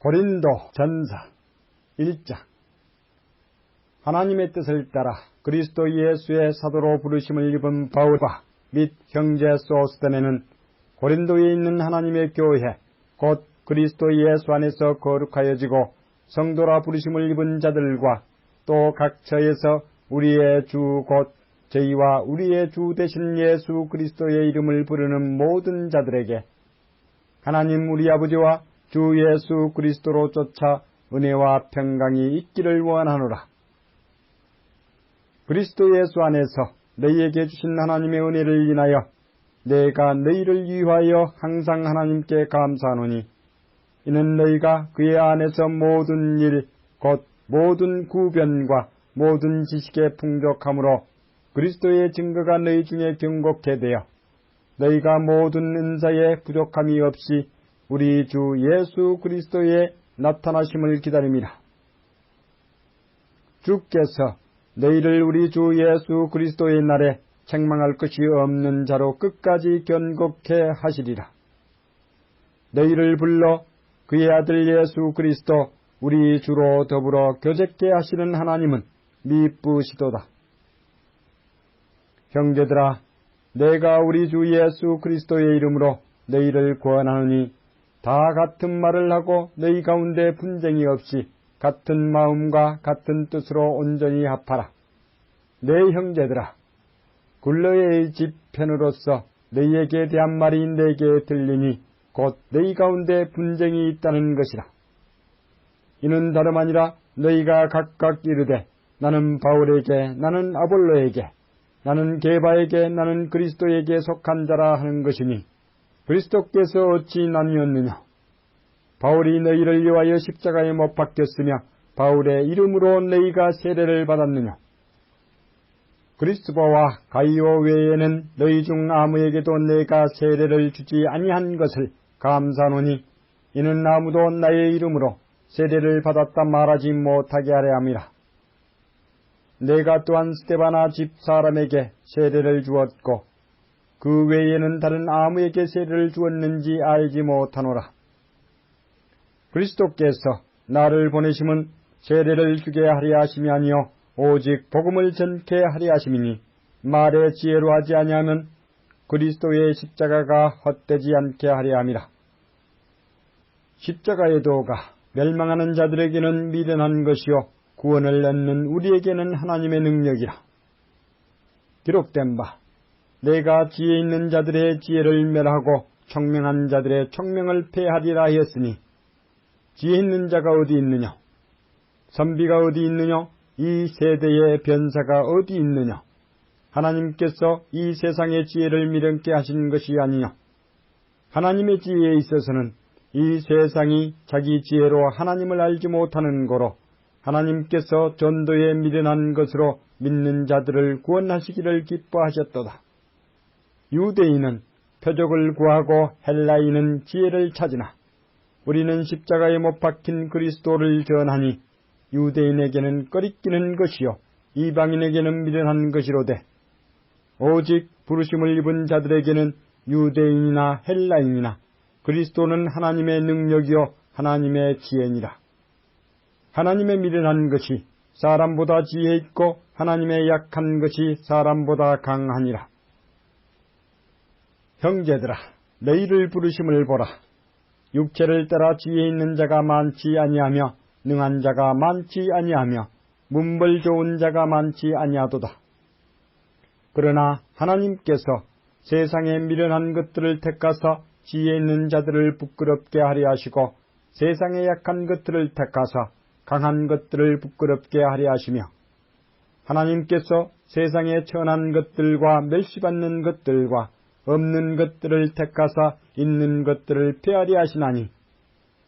고린도 전서 1장. 하나님의 뜻을 따라 그리스도 예수의 사도로 부르심을 입은 바울과 및 형제 소스데네는 고린도에 있는 하나님의 교회 곧 그리스도 예수 안에서 거룩하여지고 성도라 부르심을 입은 자들과 또 각처에서 우리의 주 곧 저희와 우리의 주 되신 예수 그리스도의 이름을 부르는 모든 자들에게 하나님 우리 아버지와 주 예수 그리스도로 쫓아 은혜와 평강이 있기를 원하노라. 그리스도 예수 안에서 너희에게 주신 하나님의 은혜를 인하여 내가 너희를 위하여 항상 하나님께 감사하노니 이는 너희가 그의 안에서 모든 일 곧 모든 구변과 모든 지식에 풍족함으로 그리스도의 증거가 너희 중에 경곡해 되어 너희가 모든 은사에 부족함이 없이 우리 주 예수 그리스도의 나타나심을 기다립니다. 주께서 너희를 우리 주 예수 그리스도의 날에 책망할 것이 없는 자로 끝까지 견고케 하시리라. 너희를 불러 그의 아들 예수 그리스도 우리 주로 더불어 교제케 하시는 하나님은 미쁘시도다. 형제들아, 내가 우리 주 예수 그리스도의 이름으로 너희를 권하노니 다 같은 말을 하고 너희 가운데 분쟁이 없이 같은 마음과 같은 뜻으로 온전히 합하라. 내 형제들아, 굴러의 집 편으로서 너희에게 대한 말이 내게 들리니 곧 너희 가운데 분쟁이 있다는 것이라. 이는 다름 아니라 너희가 각각 이르되 나는 바울에게 나는 아볼로에게 나는 게바에게 나는 그리스도에게 속한 자라 하는 것이니 그리스도께서 어찌 나뉘었느냐. 바울이 너희를 위하여 십자가에 못 박혔으며 바울의 이름으로 너희가 세례를 받았느냐. 그리스도와 가이오 외에는 너희 중 아무에게도 내가 세례를 주지 아니한 것을 감사하노니 이는 아무도 나의 이름으로 세례를 받았다 말하지 못하게 하려 함이라. 내가 또한 스데바나 집 사람에게 세례를 주었고 그 외에는 다른 아무에게 세례를 주었는지 알지 못하노라. 그리스도께서 나를 보내심은 세례를 주게 하려 하심이 아니요 오직 복음을 전케 하려 하심이니 말의 지혜로 하지 아니하면 그리스도의 십자가가 헛되지 않게 하려 함이라. 십자가의 도가 멸망하는 자들에게는 미련한 것이요 구원을 얻는 우리에게는 하나님의 능력이라. 기록된 바 내가 지혜 있는 자들의 지혜를 멸하고 총명한 자들의 총명을 폐하리라 하였으니 지혜 있는 자가 어디 있느냐? 선비가 어디 있느냐? 이 세대의 변사가 어디 있느냐? 하나님께서 이 세상의 지혜를 미련케 하신 것이 아니냐? 하나님의 지혜에 있어서는 이 세상이 자기 지혜로 하나님을 알지 못하는 거로 하나님께서 전도에 미련한 것으로 믿는 자들을 구원하시기를 기뻐하셨도다. 유대인은 표적을 구하고 헬라인은 지혜를 찾으나 우리는 십자가에 못 박힌 그리스도를 전하니 유대인에게는 꺼리끼는 것이요 이방인에게는 미련한 것이로되 오직 부르심을 입은 자들에게는 유대인이나 헬라인이나 그리스도는 하나님의 능력이요 하나님의 지혜니라. 하나님의 미련한 것이 사람보다 지혜 있고 하나님의 약한 것이 사람보다 강하니라. 형제들아, 너희를 부르심을 보라. 육체를 따라 지혜 있는 자가 많지 아니하며 능한 자가 많지 아니하며 문벌 좋은 자가 많지 아니하도다. 그러나 하나님께서 세상에 미련한 것들을 택하사 지혜 있는 자들을 부끄럽게 하려 하시고 세상에 약한 것들을 택하사 강한 것들을 부끄럽게 하려 하시며 하나님께서 세상에 천한 것들과 멸시받는 것들과 없는 것들을 택하사 있는 것들을 폐하려 하시나니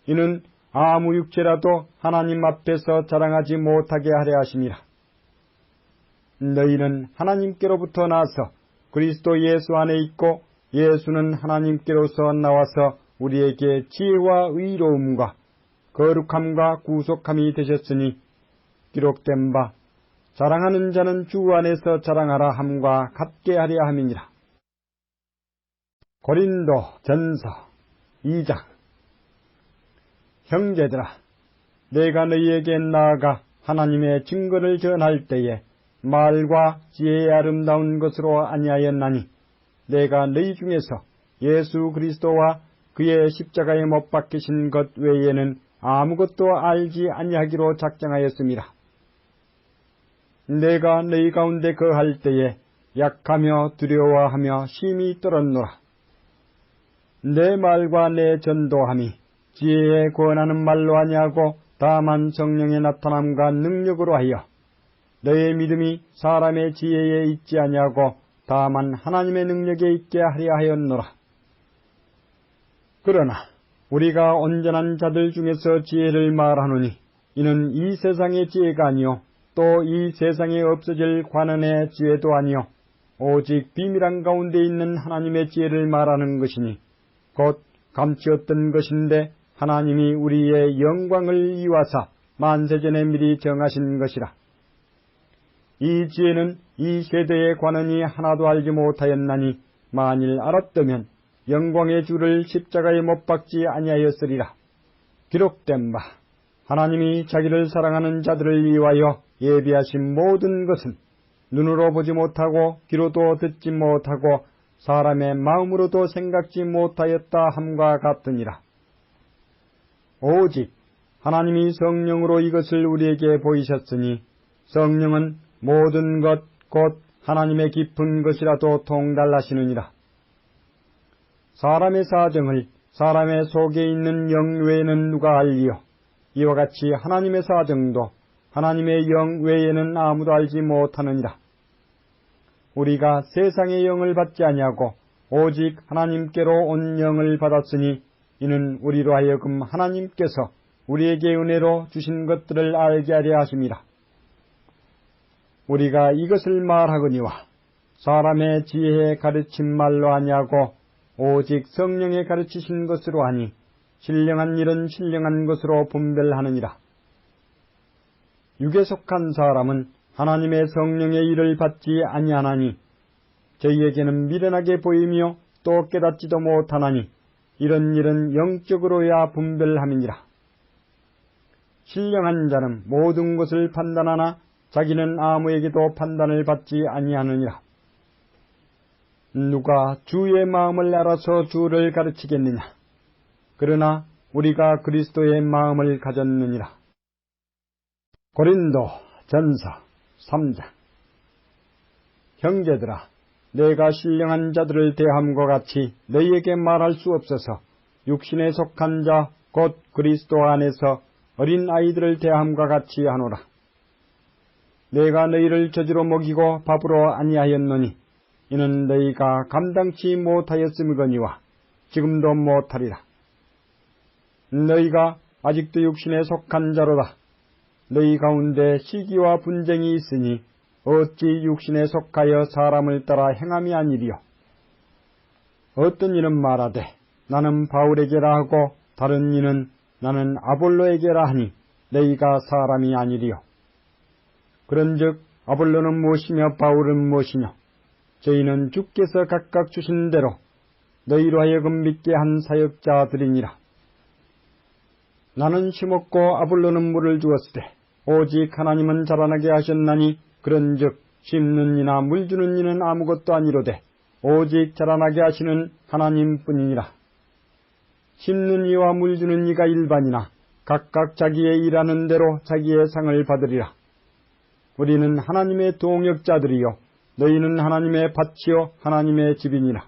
이는 아무 육체라도 하나님 앞에서 자랑하지 못하게 하려 하심이라. 너희는 하나님께로부터 나서 그리스도 예수 안에 있고 예수는 하나님께로서 나와서 우리에게 지혜와 의로움과 거룩함과 구속함이 되셨으니 기록된 바 자랑하는 자는 주 안에서 자랑하라 함과 같게 하려 함이니라. 고린도 전서 2장. 형제들아, 내가 너희에게 나아가 하나님의 증거를 전할 때에 말과 지혜의 아름다운 것으로 아니하였나니 내가 너희 중에서 예수 그리스도와 그의 십자가에 못 박히신 것 외에는 아무것도 알지 아니하기로 작정하였습니다. 내가 너희 가운데 거할 때에 약하며 두려워하며 심히 떨었노라. 내 말과 내 전도함이 지혜에 권하는 말로 아니하고 다만 성령의 나타남과 능력으로 하여 너의 믿음이 사람의 지혜에 있지 아니하고 다만 하나님의 능력에 있게 하려 하였노라. 그러나 우리가 온전한 자들 중에서 지혜를 말하노니 이는 이 세상의 지혜가 아니요 또 이 세상에 없어질 관원의 지혜도 아니요 오직 비밀한 가운데 있는 하나님의 지혜를 말하는 것이니 곧 감추었던 것인데 하나님이 우리의 영광을 이와사 만세전에 미리 정하신 것이라. 이 지혜는 이 세대의 관원이 하나도 알지 못하였나니 만일 알았다면 영광의 주를 십자가에 못 박지 아니하였으리라. 기록된 바 하나님이 자기를 사랑하는 자들을 위하여 예비하신 모든 것은 눈으로 보지 못하고 귀로도 듣지 못하고 사람의 마음으로도 생각지 못하였다 함과 같으니라. 오직 하나님이 성령으로 이것을 우리에게 보이셨으니 성령은 모든 것 곧 하나님의 깊은 것이라도 통달하시느니라. 사람의 사정을 사람의 속에 있는 영 외에는 누가 알리요? 이와 같이 하나님의 사정도 하나님의 영 외에는 아무도 알지 못하느니라. 우리가 세상의 영을 받지 아니하고 오직 하나님께로 온 영을 받았으니 이는 우리로 하여금 하나님께서 우리에게 은혜로 주신 것들을 알게 하려 하심이라. 우리가 이것을 말하거니와 사람의 지혜에 가르친 말로 아니하고 오직 성령에 가르치신 것으로 하니 신령한 일은 신령한 것으로 분별하느니라. 육에 속한 사람은 하나님의 성령의 일을 받지 아니하나니 저희에게는 미련하게 보이며 또 깨닫지도 못하나니 이런 일은 영적으로야 분별함이니라. 신령한 자는 모든 것을 판단하나 자기는 아무에게도 판단을 받지 아니하느니라. 누가 주의 마음을 알아서 주를 가르치겠느냐? 그러나 우리가 그리스도의 마음을 가졌느니라. 고린도 전서 3장. 형제들아, 내가 신령한 자들을 대함과 같이 너희에게 말할 수 없어서 육신에 속한 자 곧 그리스도 안에서 어린 아이들을 대함과 같이 하노라. 내가 너희를 저주로 먹이고 밥으로 아니하였노니 이는 너희가 감당치 못하였음이거니와 지금도 못하리라. 너희가 아직도 육신에 속한 자로다. 너희 가운데 시기와 분쟁이 있으니 어찌 육신에 속하여 사람을 따라 행함이 아니리요. 어떤 이는 말하되 나는 바울에게라 하고 다른 이는 나는 아볼로에게라 하니 너희가 사람이 아니리요. 그런즉 아볼로는 무엇이며 바울은 무엇이뇨? 저희는 주께서 각각 주신 대로 너희로 하여금 믿게 한 사역자들이니라. 나는 심었고 아볼로는 물을 주었으되 오직 하나님은 자라나게 하셨나니 그런즉 심는 이나 물 주는 이는 아무것도 아니로되 오직 자라나게 하시는 하나님뿐이니라. 심는 이와 물 주는 이가 일반이나 각각 자기의 일하는 대로 자기의 상을 받으리라. 우리는 하나님의 동역자들이요 너희는 하나님의 밭이요 하나님의 집이니라.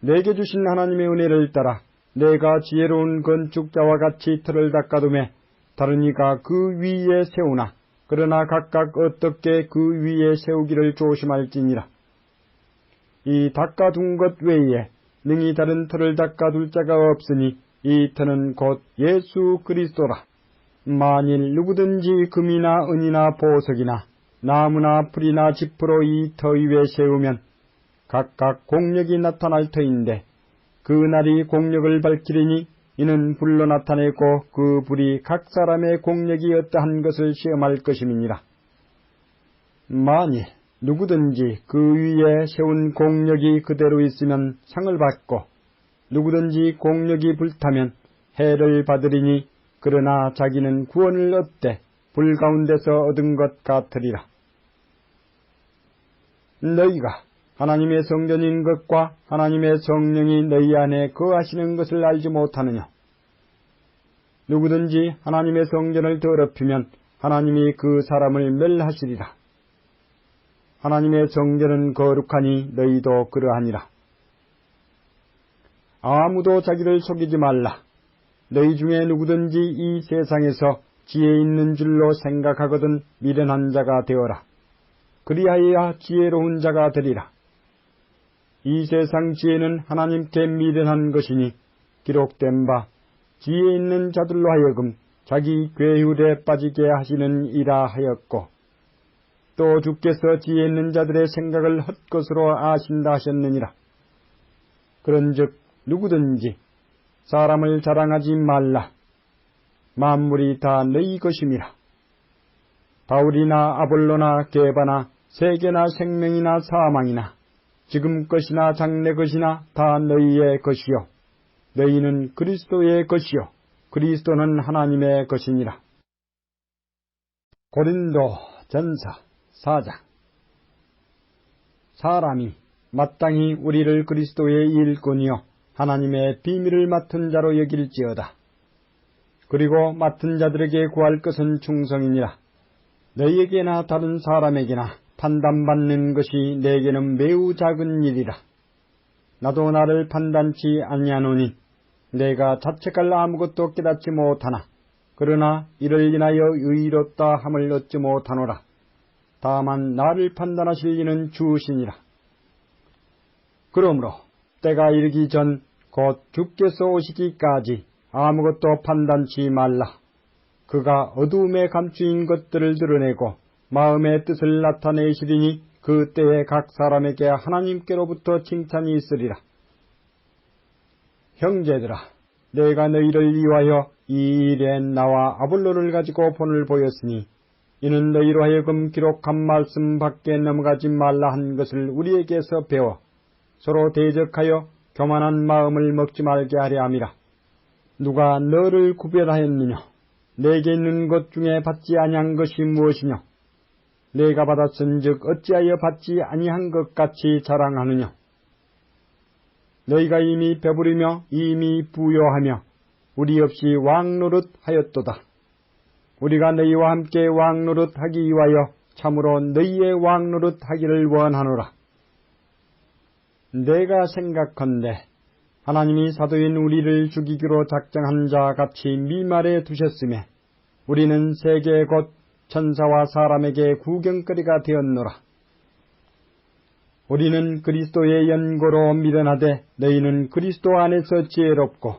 내게 주신 하나님의 은혜를 따라 내가 지혜로운 건축자와 같이 틀을 닦아두매 다른 이가 그 위에 세우나 그러나 각각 어떻게 그 위에 세우기를 조심할지니라. 이 닦아둔 것 외에 능히 다른 틀을 닦아둘 자가 없으니 이 터는 곧 예수 그리스도라. 만일 누구든지 금이나 은이나 보석이나 나무나 풀이나 짚으로 이 터 위에 세우면 각각 공력이 나타날 터인데 그 날이 공력을 밝히리니 이는 불로 나타내고 그 불이 각 사람의 공력이 어떠한 것을 시험할 것임이니라. 만일 누구든지 그 위에 세운 공력이 그대로 있으면 상을 받고 누구든지 공력이 불타면 해를 받으리니 그러나 자기는 구원을 얻되 불 가운데서 얻은 것 같으리라. 너희가 하나님의 성전인 것과 하나님의 성령이 너희 안에 거하시는 것을 알지 못하느냐? 누구든지 하나님의 성전을 더럽히면 하나님이 그 사람을 멸하시리라. 하나님의 성전은 거룩하니 너희도 그러하니라. 아무도 자기를 속이지 말라. 너희 중에 누구든지 이 세상에서 지혜 있는 줄로 생각하거든 미련한 자가 되어라. 그리하여야 지혜로운 자가 되리라. 이 세상 지혜는 하나님께 미련한 것이니 기록된 바 지혜 있는 자들로 하여금 자기 괴휼에 빠지게 하시는 이라 하였고, 또 주께서 지혜 있는 자들의 생각을 헛것으로 아신다 하셨느니라. 그런즉 누구든지 사람을 자랑하지 말라. 만물이 다 너희 것임이라. 바울이나 아볼로나 게바나 세계나 생명이나 사망이나 지금 것이나 장래 것이나 다 너희의 것이요 너희는 그리스도의 것이요 그리스도는 하나님의 것이니라. 고린도 전서 4장. 사람이 마땅히 우리를 그리스도의 일꾼이요 하나님의 비밀을 맡은 자로 여길지어다. 그리고 맡은 자들에게 구할 것은 충성이니라. 너희에게나 다른 사람에게나 판단받는 것이 내게는 매우 작은 일이라. 나도 나를 판단치 아니하노니 내가 자책할 아무것도 깨닫지 못하나 그러나 이를 인하여 의롭다 함을 얻지 못하노라. 다만 나를 판단하실 이는 주시니라. 그러므로 때가 이르기 전 곧 주께서 오시기까지 아무것도 판단치 말라. 그가 어두움에 감추인 것들을 드러내고 마음의 뜻을 나타내시리니 그 때에 각 사람에게 하나님께로부터 칭찬이 있으리라. 형제들아, 내가 너희를 위하여 이 일에 나와 아볼로를 가지고 본을 보였으니 이는 너희로 하여금 기록한 말씀 밖에 넘어가지 말라 한 것을 우리에게서 배워 서로 대적하여 교만한 마음을 먹지 말게 하려 함이라. 누가 너를 구별하였느냐? 내게 있는 것 중에 받지 아니한 것이 무엇이냐? 내가 받았은즉 어찌하여 받지 아니한 것 같이 자랑하느냐? 너희가 이미 배부르며 이미 부요하며 우리 없이 왕노릇 하였도다. 우리가 너희와 함께 왕노릇 하기 위하여 참으로 너희의 왕노릇 하기를 원하노라. 내가 생각컨대 하나님이 사도인 우리를 죽이기로 작정한 자 같이 미말에 두셨으며 우리는 세계 곧 천사와 사람에게 구경거리가 되었노라. 우리는 그리스도의 연고로 미련하되 너희는 그리스도 안에서 지혜롭고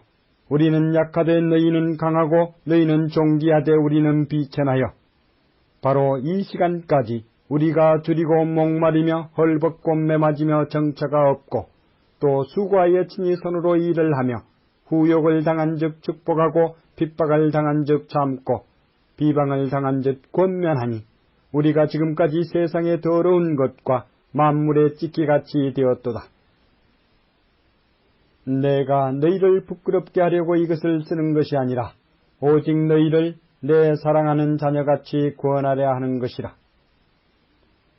우리는 약하되 너희는 강하고 너희는 존귀하되 우리는 비천하여 바로 이 시간까지 우리가 줄이고 목마르며 헐벗고 매맞으며 정처가 없고 또 수고하여 친히 손으로 일을 하며 후욕을 당한 즉 축복하고 핍박을 당한 즉 참고 비방을 당한 즉 권면하니 우리가 지금까지 세상의 더러운 것과 만물의 찢기같이 되었도다. 내가 너희를 부끄럽게 하려고 이것을 쓰는 것이 아니라 오직 너희를 내 사랑하는 자녀같이 구원하려 하는 것이라.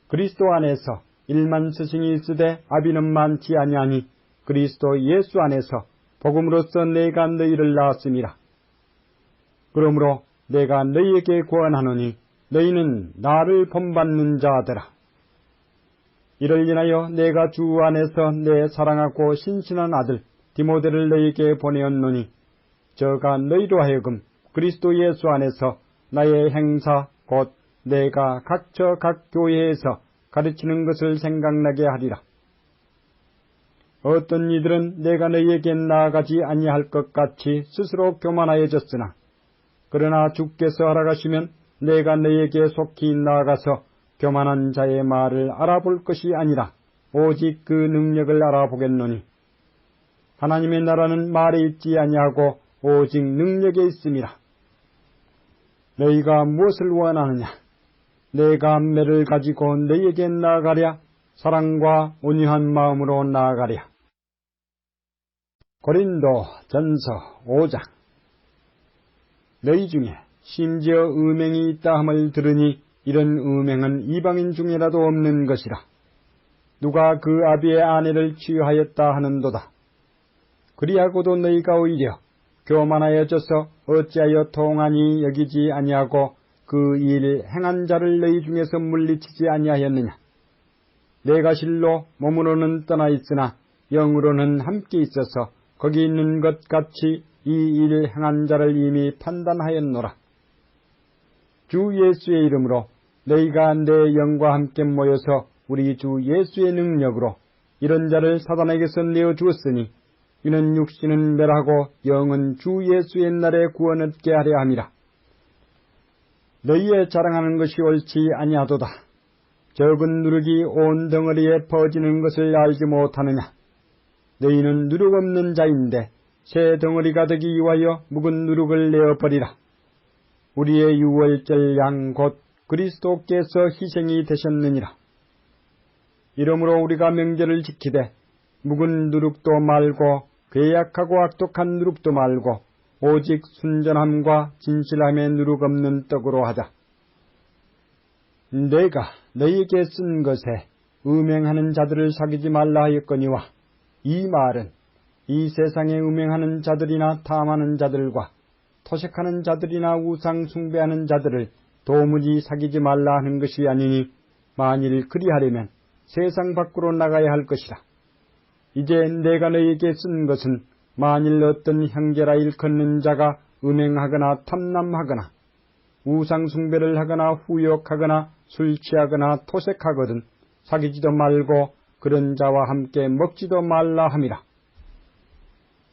그리스도 안에서 일만 스승이 있으되 아비는 많지 아니하니 그리스도 예수 안에서 복음으로써 내가 너희를 낳았음이라. 그러므로 내가 너희에게 구원하노니 너희는 나를 본받는 자들아. 이를 인하여 내가 주 안에서 내 사랑하고 신실한 아들 디모데를 너희에게 보내었노니 저가 너희로 하여금 그리스도 예수 안에서 나의 행사 곧 내가 각처 각 교회에서 가르치는 것을 생각나게 하리라. 어떤 이들은 내가 너희에게 나아가지 아니할 것 같이 스스로 교만하여졌으나 그러나 주께서 허락하시면 내가 너희에게 속히 나아가서 교만한 자의 말을 알아볼 것이 아니라 오직 그 능력을 알아보겠노니 하나님의 나라는 말에 있지 아니하고 오직 능력에 있음이라. 너희가 무엇을 원하느냐? 내가 안매를 가지고 너희에게 나아가랴? 사랑과 온유한 마음으로 나아가랴? 고린도 전서 5장. 너희 중에 심지어 음행이 있다 함을 들으니 이런 음행은 이방인 중에라도 없는 것이라. 누가 그 아비의 아내를 취하였다 하는도다. 그리하고도 너희가 오히려 교만하여져서 어찌하여 통하니 여기지 아니하고 그 일 행한 자를 너희 중에서 물리치지 아니하였느냐. 내가 실로 몸으로는 떠나 있으나 영으로는 함께 있어서 거기 있는 것 같이 이 일 행한 자를 이미 판단하였노라. 주 예수의 이름으로 너희가 내 영과 함께 모여서 우리 주 예수의 능력으로 이런 자를 사단에게서 내어주었으니 이는 육신은 멸하고 영은 주 예수의 날에 구원 얻게 하려 함이라. 너희의 자랑하는 것이 옳지 아니하도다. 적은 누룩이 온 덩어리에 퍼지는 것을 알지 못하느냐. 너희는 누룩 없는 자인데 새 덩어리가 되기 위하여 묵은 누룩을 내어버리라. 우리의 유월절 양 곧 그리스도께서 희생이 되셨느니라. 이러므로 우리가 명절을 지키되 묵은 누룩도 말고 괴약하고 악독한 누룩도 말고 오직 순전함과 진실함의 누룩 없는 떡으로 하자. 내가 너희에게 쓴 것에 음행하는 자들을 사귀지 말라 하였거니와 이 말은 이 세상에 음행하는 자들이나 탐하는 자들과 토색하는 자들이나 우상 숭배하는 자들을 도무지 사귀지 말라 하는 것이 아니니 만일 그리하려면 세상 밖으로 나가야 할 것이라. 이제 내가 너희에게 쓴 것은 만일 어떤 형제라 일컫는 자가 음행하거나 탐남하거나 우상 숭배를 하거나 후욕하거나 술 취하거나 토색하거든 사귀지도 말고 그런 자와 함께 먹지도 말라 함이라.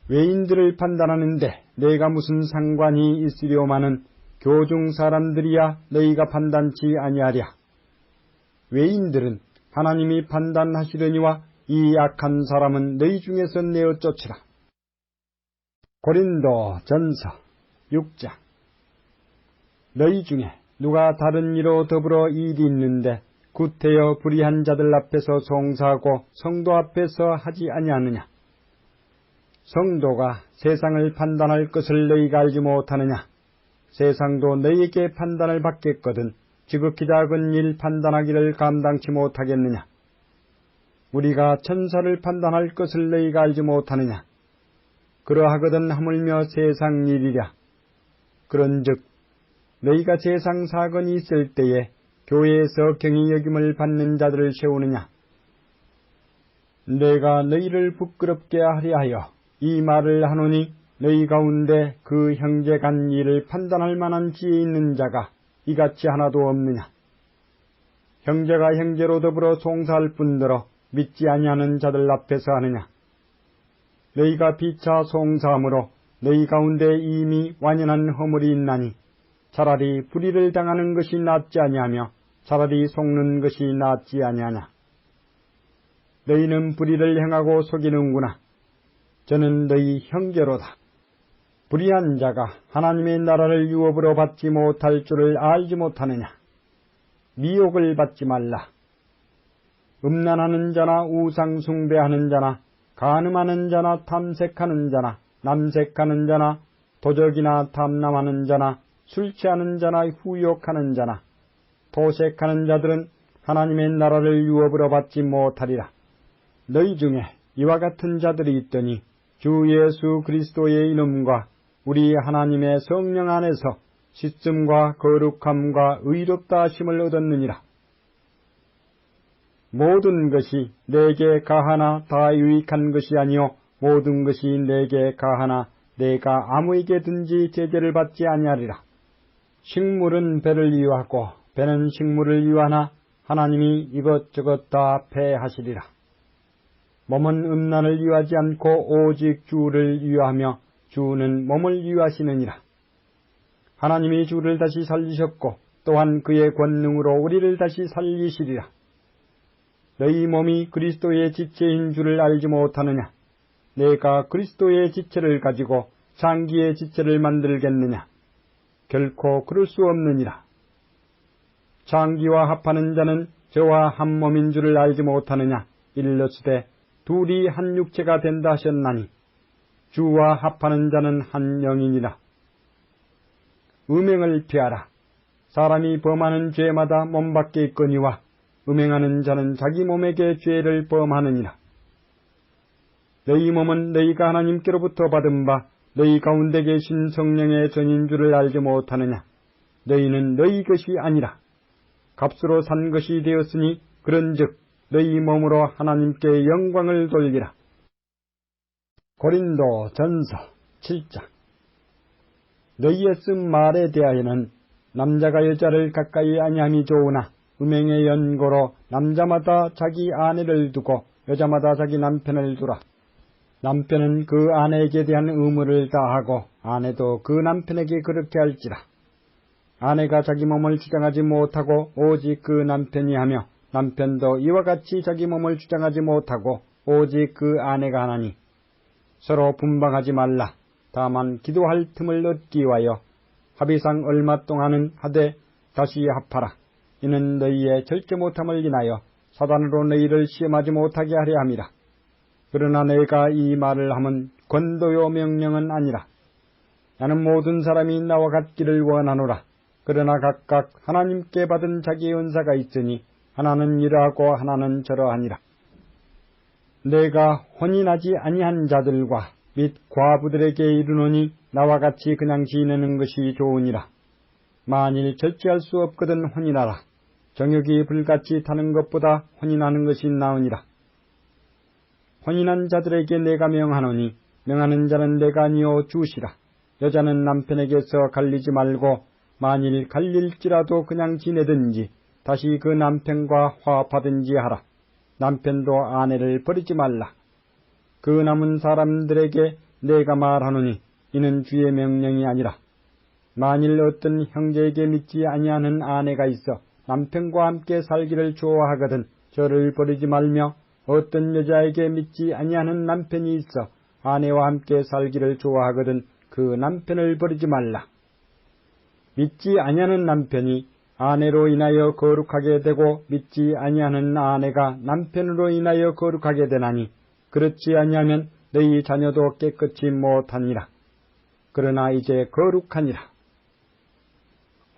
외인들을 판단하는데 내가 무슨 상관이 있으려마는 교중 사람들이야 너희가 판단치 아니하랴. 외인들은 하나님이 판단하시려니와 이 악한 사람은 너희 중에서 내어 쫓으라. 고린도 전서 6장. 너희 중에 누가 다른 이로 더불어 일이 있는데 구태여 불의한 자들 앞에서 송사하고 성도 앞에서 하지 아니하느냐. 성도가 세상을 판단할 것을 너희가 알지 못하느냐. 세상도 너희에게 판단을 받겠거든 지극히 작은 일 판단하기를 감당치 못하겠느냐. 우리가 천사를 판단할 것을 너희가 알지 못하느냐. 그러하거든 하물며 세상 일이랴. 그런즉 너희가 세상 사건이 있을 때에 교회에서 경히 여김을 받는 자들을 세우느냐. 내가 너희를 부끄럽게 하려 하여 이 말을 하노니 너희 가운데 그 형제 간 일을 판단할 만한 지혜 있는 자가 이같이 하나도 없느냐. 형제가 형제로 더불어 송사할 뿐더러 믿지 아니하는 자들 앞에서 하느냐. 너희가 피차 송사함으로 너희 가운데 이미 완연한 허물이 있나니 차라리 불의를 당하는 것이 낫지 아니하며 차라리 속는 것이 낫지 아니하냐. 너희는 불의를 행하고 속이는구나. 저는 너희 형제로다. 불의한 자가 하나님의 나라를 유업으로 받지 못할 줄을 알지 못하느냐. 미혹을 받지 말라. 음란하는 자나 우상 숭배하는 자나 간음하는 자나 탐색하는 자나 남색하는 자나 도적이나 탐남하는 자나 술 취하는 자나 후욕하는 자나 토색하는 자들은 하나님의 나라를 유업으로 받지 못하리라. 너희 중에 이와 같은 자들이 있더니 주 예수 그리스도의 이름과 우리 하나님의 성령 안에서 씻음과 거룩함과 의롭다 하심을 얻었느니라. 모든 것이 내게 가하나 다 유익한 것이 아니요 모든 것이 내게 가하나 내가 아무에게든지 제재를 받지 아니하리라. 식물은 배를 이유하고 배는 식물을 이유하나 하나님이 이것저것 다 패하시리라. 몸은 음란을 이유하지 않고 오직 주를 이유하며 주는 몸을 이유하시느니라. 하나님이 주를 다시 살리셨고 또한 그의 권능으로 우리를 다시 살리시리라. 너희 몸이 그리스도의 지체인 줄을 알지 못하느냐. 내가 그리스도의 지체를 가지고 장기의 지체를 만들겠느냐. 결코 그럴 수 없느니라. 장기와 합하는 자는 저와 한 몸인 줄을 알지 못하느냐. 일러스되 둘이 한 육체가 된다 하셨나니 주와 합하는 자는 한 영이니라. 음행을 피하라. 사람이 범하는 죄마다 몸 밖에 있거니와 음행하는 자는 자기 몸에게 죄를 범하느니라. 너희 몸은 너희가 하나님께로부터 받은 바 너희 가운데 계신 성령의 전인 줄을 알지 못하느냐. 너희는 너희 것이 아니라 값으로 산 것이 되었으니 그런즉 너희 몸으로 하나님께 영광을 돌리라. 고린도 전서 7장. 너희의 쓴 말에 대하여는 남자가 여자를 가까이 아니함이 좋으나 음행의 연고로 남자마다 자기 아내를 두고 여자마다 자기 남편을 두라. 남편은 그 아내에게 대한 의무를 다하고 아내도 그 남편에게 그렇게 할지라. 아내가 자기 몸을 주장하지 못하고 오직 그 남편이 하며 남편도 이와 같이 자기 몸을 주장하지 못하고 오직 그 아내가 하나니 서로 분방하지 말라. 다만 기도할 틈을 얻기 위하여 합의상 얼마 동안은 하되 다시 합하라. 이는 너희의 절제 못함을 인하여 사단으로 너희를 시험하지 못하게 하려 함이라. 그러나 내가 이 말을 함은 권도요 명령은 아니라. 나는 모든 사람이 나와 같기를 원하노라. 그러나 각각 하나님께 받은 자기의 은사가 있으니 하나는 이러하고 하나는 저러하니라. 내가 혼인하지 아니한 자들과 및 과부들에게 이르노니 나와 같이 그냥 지내는 것이 좋으니라. 만일 절제할 수 없거든 혼인하라. 정욕이 불같이 타는 것보다 혼인하는 것이 나으니라. 혼인한 자들에게 내가 명하노니 명하는 자는 내가 아니요 주시라. 여자는 남편에게서 갈리지 말고 만일 갈릴지라도 그냥 지내든지 다시 그 남편과 화합하든지 하라. 남편도 아내를 버리지 말라. 그 남은 사람들에게 내가 말하노니 이는 주의 명령이 아니라. 만일 어떤 형제에게 믿지 아니하는 아내가 있어 남편과 함께 살기를 좋아하거든 저를 버리지 말며 어떤 여자에게 믿지 아니하는 남편이 있어 아내와 함께 살기를 좋아하거든 그 남편을 버리지 말라. 믿지 아니하는 남편이 아내로 인하여 거룩하게 되고 믿지 아니하는 아내가 남편으로 인하여 거룩하게 되나니 그렇지 아니하면 너희 자녀도 깨끗이 못하니라. 그러나 이제 거룩하니라.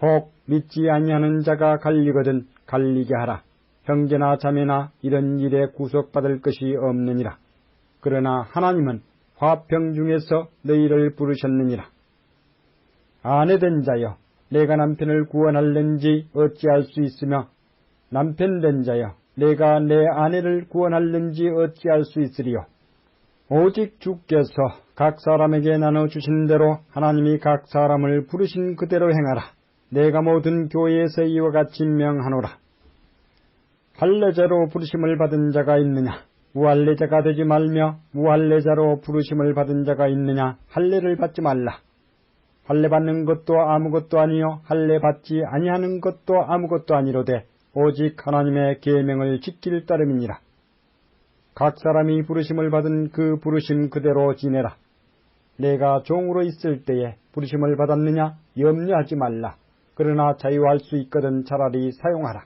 혹 믿지 아니하는 자가 갈리거든 갈리게 하라. 형제나 자매나 이런 일에 구속받을 것이 없느니라. 그러나 하나님은 화평 중에서 너희를 부르셨느니라. 아내된 자여 내가 남편을 구원할는지 어찌할 수 있으며 남편된 자여 내가 내 아내를 구원할는지 어찌할 수 있으리요. 오직 주께서 각 사람에게 나눠주신 대로 하나님이 각 사람을 부르신 그대로 행하라. 내가 모든 교회에서 이와 같이 명하노라. 할례자로 부르심을 받은 자가 있느냐? 무할례자가 되지 말며 무할례자로 부르심을 받은 자가 있느냐? 할례를 받지 말라. 할례 받는 것도 아무것도 아니요 할례 받지 아니하는 것도 아무것도 아니로되 오직 하나님의 계명을 지킬 따름이니라. 각 사람이 부르심을 받은 그 부르심 그대로 지내라. 내가 종으로 있을 때에 부르심을 받았느냐 염려하지 말라. 그러나 자유할 수 있거든 차라리 사용하라.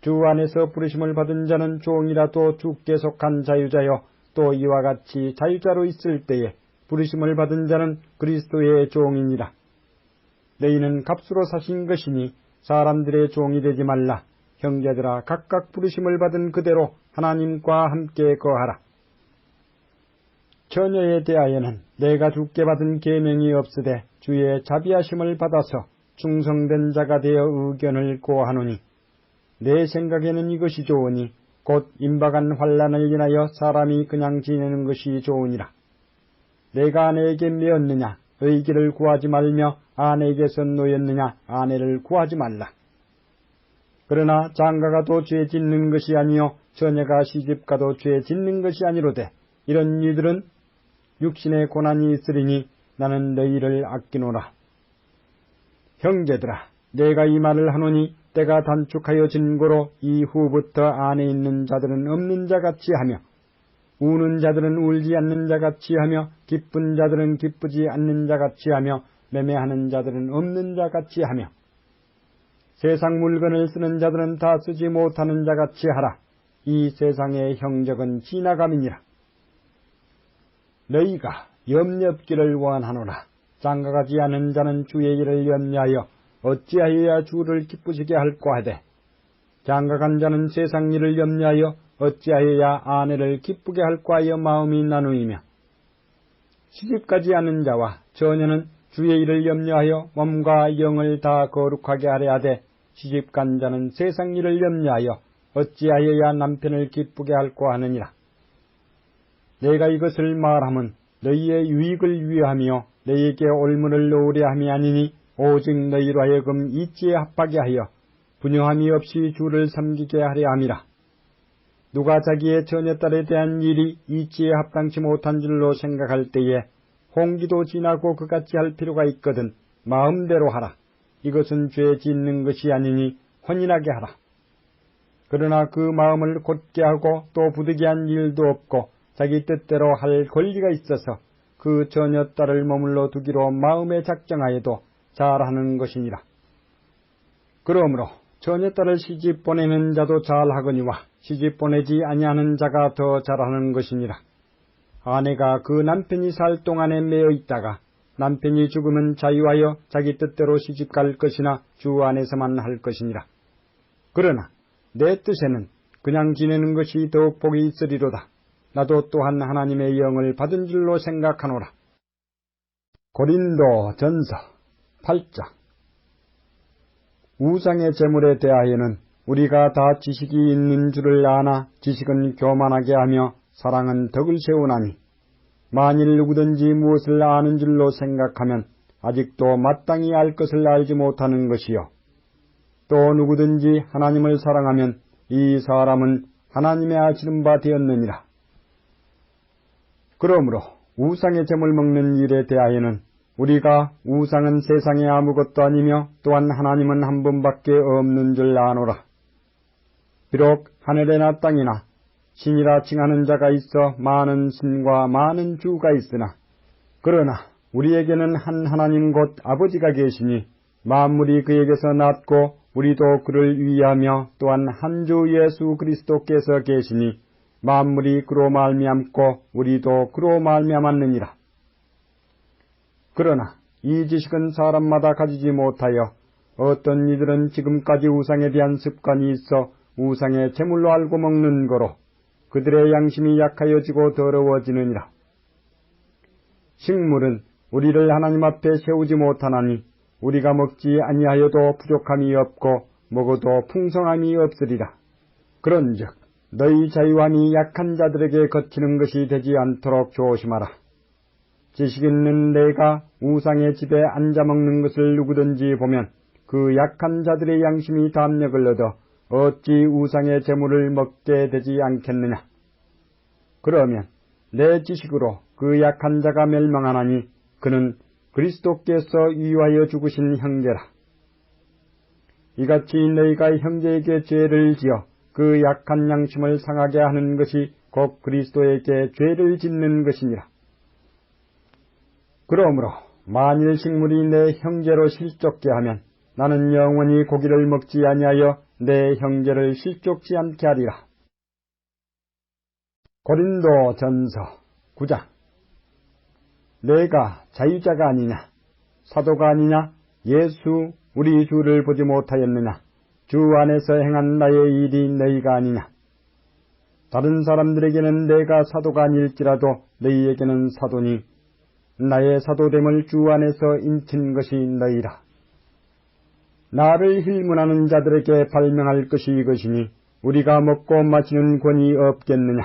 주 안에서 부르심을 받은 자는 종이라도 주께 속한 자유자여 또 이와 같이 자유자로 있을 때에 부르심을 받은 자는 그리스도의 종이니라. 너희는 값으로 사신 것이니 사람들의 종이 되지 말라. 형제들아 각각 부르심을 받은 그대로 하나님과 함께 거하라. 처녀에 대하여는 내가 주께 받은 계명이 없으되 주의 자비하심을 받아서 충성된 자가 되어 의견을 고하노니 내 생각에는 이것이 좋으니 곧 임박한 환난을 인하여 사람이 그냥 지내는 것이 좋으니라. 내가 아내에게 메었느냐 의기를 구하지 말며 아내에게서 놓였느냐 아내를 구하지 말라. 그러나 장가가도 죄 짓는 것이 아니요 처녀가 시집가도 죄 짓는 것이 아니로되 이런 이들은 육신의 고난이 있으리니 나는 너희를 아끼노라. 형제들아 내가 이 말을 하노니 때가 단축하여 진고로 이후부터 안에 있는 자들은 없는 자같이 하며 우는 자들은 울지 않는 자같이 하며 기쁜 자들은 기쁘지 않는 자같이 하며 매매하는 자들은 없는 자같이 하며 세상 물건을 쓰는 자들은 다 쓰지 못하는 자같이 하라. 이 세상의 형적은 지나감이니라. 너희가 염려 없기를 원하노라. 장가가지 않은 자는 주의 일을 염려하여 어찌하여야 주를 기쁘시게 할꼬 하되, 장가간 자는 세상 일을 염려하여 어찌하여야 아내를 기쁘게 할꼬 하여 마음이 나누이며, 시집가지 않은 자와 처녀는 주의 일을 염려하여 몸과 영을 다 거룩하게 하려 하되, 시집간 자는 세상 일을 염려하여 어찌하여야 남편을 기쁘게 할꼬 하느니라. 내가 이것을 말함은 너희의 유익을 위하며 너희에게 올무를 놓으려 함이 아니니, 오직 너희로 하여금 이치에 합하게 하여 분유함이 없이 주를 섬기게 하려 함이라. 누가 자기의 처녀딸에 대한 일이 이치에 합당치 못한 줄로 생각할 때에 홍기도 지나고 그같이 할 필요가 있거든 마음대로 하라. 이것은 죄 짓는 것이 아니니 혼인하게 하라. 그러나 그 마음을 곧게 하고 또 부득이한 일도 없고 자기 뜻대로 할 권리가 있어서 그 처녀딸을 머물러 두기로 마음에 작정하여도 잘하는 것이니라. 그러므로 처녀딸을 시집 보내는 자도 잘하거니와 시집 보내지 아니하는 자가 더 잘하는 것이니라. 아내가 그 남편이 살 동안에 매여 있다가 남편이 죽으면 자유하여 자기 뜻대로 시집 갈 것이나 주 안에서만 할 것이니라. 그러나 내 뜻에는 그냥 지내는 것이 더욱 복이 있으리로다. 나도 또한 하나님의 영을 받은 줄로 생각하노라. 고린도 전서 8장. 우상의 제물에 대하여는 우리가 다 지식이 있는 줄을 아나 지식은 교만하게 하며 사랑은 덕을 세우나니, 만일 누구든지 무엇을 아는 줄로 생각하면 아직도 마땅히 알 것을 알지 못하는 것이요. 또 누구든지 하나님을 사랑하면 이 사람은 하나님의 아시는 바 되었느니라. 그러므로 우상의 제물 먹는 일에 대하여는 우리가 우상은 세상에 아무것도 아니며 또한 하나님은 한 분밖에 없는 줄 아노라. 비록 하늘에나 땅이나 신이라 칭하는 자가 있어 많은 신과 많은 주가 있으나, 그러나 우리에게는 한 하나님 곧 아버지가 계시니 만물이 그에게서 났고 우리도 그를 위하며 또한 한 주 예수 그리스도께서 계시니 만물이 그로 말미암고 우리도 그로 말미암았느니라. 그러나 이 지식은 사람마다 가지지 못하여 어떤 이들은 지금까지 우상에 대한 습관이 있어 우상의 제물로 알고 먹는 거로 그들의 양심이 약하여지고 더러워지느니라. 식물은 우리를 하나님 앞에 세우지 못하나니 우리가 먹지 아니하여도 부족함이 없고 먹어도 풍성함이 없으리라. 그런즉 너희 자유함이 약한 자들에게 거치는 것이 되지 않도록 조심하라. 지식 있는 내가 우상의 집에 앉아 먹는 것을 누구든지 보면 그 약한 자들의 양심이 담력을 얻어 어찌 우상의 제물을 먹게 되지 않겠느냐. 그러면 내 지식으로 그 약한 자가 멸망하나니 그는 그리스도께서 위하여 죽으신 형제라. 이같이 너희가 형제에게 죄를 지어 그 약한 양심을 상하게 하는 것이 곧 그리스도에게 죄를 짓는 것이니라. 그러므로 만일 식물이 내 형제로 실족게 하면 나는 영원히 고기를 먹지 아니하여 내 형제를 실족지 않게 하리라. 고린도 전서 9장. 내가 자유자가 아니냐, 사도가 아니냐, 예수 우리 주를 보지 못하였느냐, 주 안에서 행한 나의 일이 너희가 아니냐. 다른 사람들에게는 내가 사도가 아닐지라도 너희에게는 사도니 나의 사도됨을 주 안에서 인친 것이 너희라. 나를 힐문하는 자들에게 발명할 것이 이것이니 우리가 먹고 마시는 권이 없겠느냐.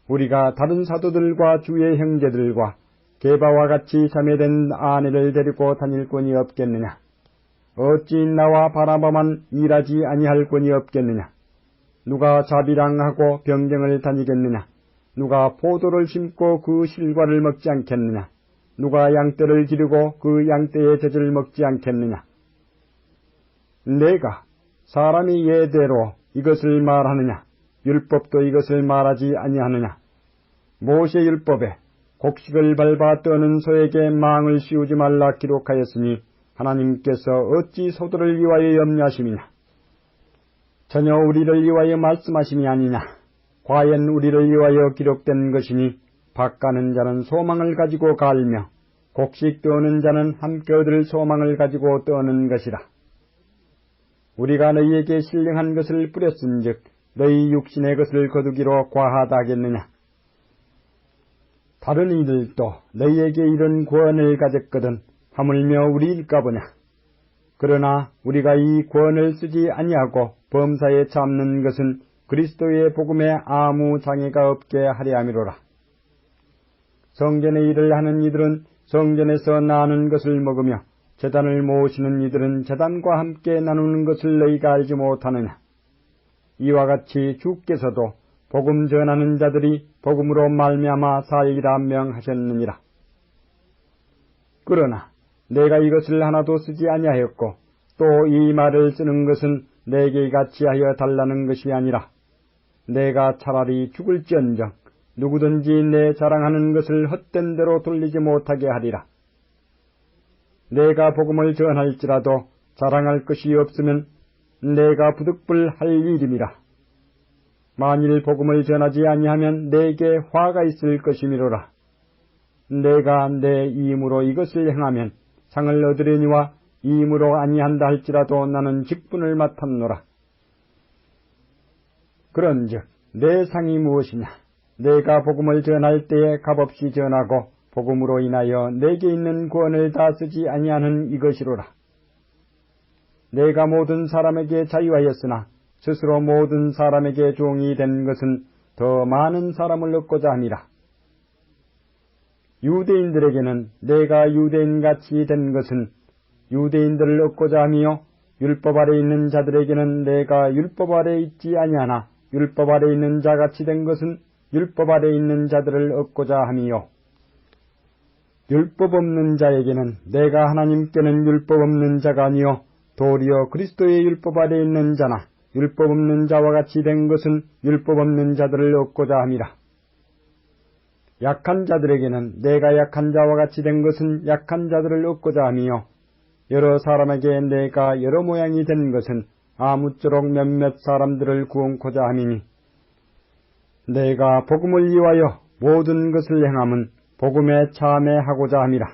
우리가 다른 사도들과 주의 형제들과 게바와 같이 자매된 아내를 데리고 다닐 권이 없겠느냐. 어찌 나와 바나바만 일하지 아니할 권이 없겠느냐. 누가 자비랑하고 병정을 다니겠느냐. 누가 포도를 심고 그 실과를 먹지 않겠느냐. 누가 양떼를 기르고 그 양떼의 젖을 먹지 않겠느냐. 내가 사람이 예대로 이것을 말하느냐. 율법도 이것을 말하지 아니하느냐. 모세 율법에 곡식을 밟아 떠는 소에게 망을 씌우지 말라 기록하였으니 하나님께서 어찌 소들을 위하여 염려하심이냐. 전혀 우리를 위하여 말씀하심이 아니냐. 과연 우리를 위하여 기록된 것이니 밭가는 자는 소망을 가지고 갈며 곡식 떠는 자는 함께 얻을 소망을 가지고 떠는 것이라. 우리가 너희에게 신령한 것을 뿌렸은즉 너희 육신의 것을 거두기로 과하다 하겠느냐. 다른 이들도 너희에게 이런 구원을 가졌거든 하물며 우리일까 보냐. 그러나 우리가 이 구원을 쓰지 아니하고 범사에 참는 것은 그리스도의 복음에 아무 장애가 없게 하려 함이로라. 성전의 일을 하는 이들은 성전에서 나는 것을 먹으며 제단을 모으시는 이들은 제단과 함께 나누는 것을 너희가 알지 못하느냐. 이와 같이 주께서도 복음 전하는 자들이 복음으로 말미암아 살리라 명하셨느니라. 그러나 내가 이것을 하나도 쓰지 아니하였고 또 이 말을 쓰는 것은 내게 같이 하여 달라는 것이 아니라 내가 차라리 죽을지언정 누구든지 내 자랑하는 것을 헛된 대로 돌리지 못하게 하리라. 내가 복음을 전할지라도 자랑할 것이 없으면 내가 부득불할 일임이라. 만일 복음을 전하지 아니하면 내게 화가 있을 것이미로라. 내가 내 이임으로 이것을 행하면 상을 얻으려니와 이임으로 아니한다 할지라도 나는 직분을 맡았노라. 그런즉 내 상이 무엇이냐. 내가 복음을 전할 때에 값없이 전하고 복음으로 인하여 내게 있는 구원을 다 쓰지 아니하는 이것이로라. 내가 모든 사람에게 자유하였으나 스스로 모든 사람에게 종이 된 것은 더 많은 사람을 얻고자 함이라. 유대인들에게는 내가 유대인같이 된 것은 유대인들을 얻고자 하며 율법 아래 있는 자들에게는 내가 율법 아래 있지 아니하나 율법 아래 있는 자같이 된 것은 율법 아래 있는 자들을 얻고자 함이요. 율법 없는 자에게는 내가 하나님께는 율법 없는 자가 아니요 도리어 그리스도의 율법 아래 있는 자나 율법 없는 자와 같이 된 것은 율법 없는 자들을 얻고자 함이라. 약한 자들에게는 내가 약한 자와 같이 된 것은 약한 자들을 얻고자 함이요 여러 사람에게 내가 여러 모양이 된 것은 아무쪼록 몇몇 사람들을 구원코자 함이니 내가 복음을 위하여 모든 것을 행함은 복음에 참여하고자 함이라.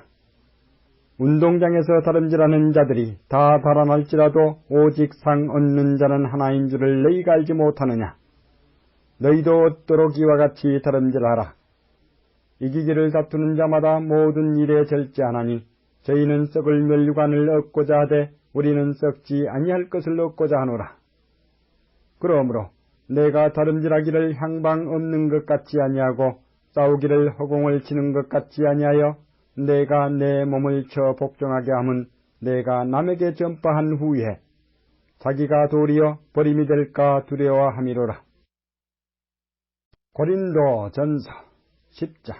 운동장에서 다름질하는 자들이 다 달아날지라도 오직 상 얻는 자는 하나인 줄을 너희가 알지 못하느냐. 너희도 얻도록 이와 같이 다름질하라. 이기기를 다투는 자마다 모든 일에 절제하나니 저희는 썩을 멸류관을 얻고자 하되 우리는 썩지 아니할 것을 얻고자 하노라. 그러므로 내가 다름질하기를 향방 없는 것 같지 아니하고 싸우기를 허공을 치는 것 같지 아니하여 내가 내 몸을 쳐 복종하게 함은 내가 남에게 전파한 후에 자기가 도리어 버림이 될까 두려워함이로라. 고린도 전서 10장.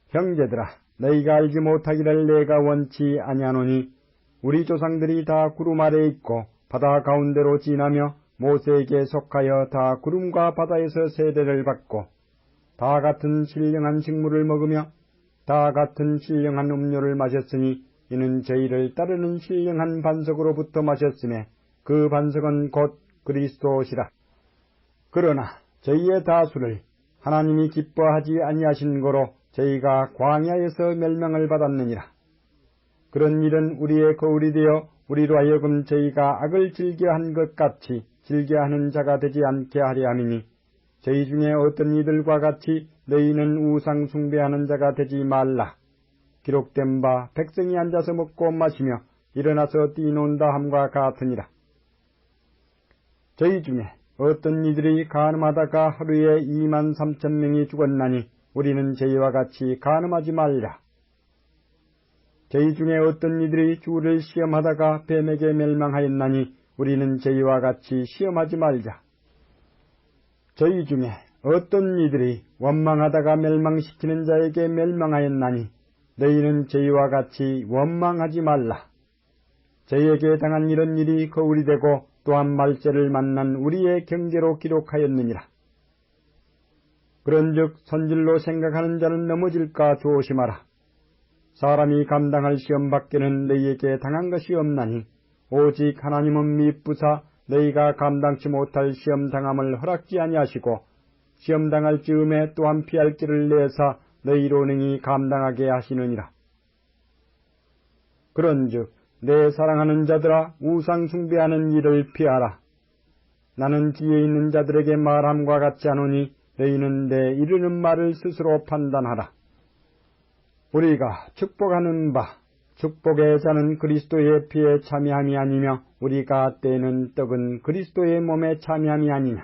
형제들아, 너희가 알지 못하기를 내가 원치 아니하노니 우리 조상들이 다 구름 아래 있고 바다 가운데로 지나며 모세에게 속하여 다 구름과 바다에서 세례를 받고 다 같은 신령한 식물을 먹으며 다 같은 신령한 음료를 마셨으니 이는 저희를 따르는 신령한 반석으로부터 마셨으며 그 반석은 곧 그리스도시라. 그러나 저희의 다수를 하나님이 기뻐하지 아니하신 거로 저희가 광야에서 멸망을 받았느니라. 그런 일은 우리의 거울이 되어 우리로 하여금 저희가 악을 즐겨한 것 같이 즐겨하는 자가 되지 않게 하려 함이니 저희 중에 어떤 이들과 같이 너희는 우상 숭배하는 자가 되지 말라. 기록된 바 백성이 앉아서 먹고 마시며 일어나서 뛰논다 함과 같으니라. 저희 중에 어떤 이들이 간음하다가 하루에 23,000명이 죽었나니 우리는 저희와 같이 간음하지 말라. 저희 중에 어떤 이들이 주를 시험하다가 뱀에게 멸망하였나니 우리는 저희와 같이 시험하지 말자. 저희 중에 어떤 이들이 원망하다가 멸망시키는 자에게 멸망하였나니 너희는 저희와 같이 원망하지 말라. 저희에게 당한 이런 일이 거울이 되고 또한 말세를 만난 우리의 경계로 기록하였느니라. 그런즉 선질로 생각하는 자는 넘어질까 조심하라. 사람이 감당할 시험 밖에는 너희에게 당한 것이 없나니 오직 하나님은 미쁘사 너희가 감당치 못할 시험 당함을 허락지 아니하시고 시험 당할 즈음에 또한 피할 길을 내사 너희로 능히 감당하게 하시느니라. 그런즉 내 사랑하는 자들아, 우상 숭배하는 일을 피하라. 나는 지혜 있는 자들에게 말함과 같지 않으니 너희는 내 이르는 말을 스스로 판단하라. 우리가 축복하는 바, 축복의 자는 그리스도의 피에 참여함이 아니며 우리가 떼는 떡은 그리스도의 몸에 참여함이 아니냐.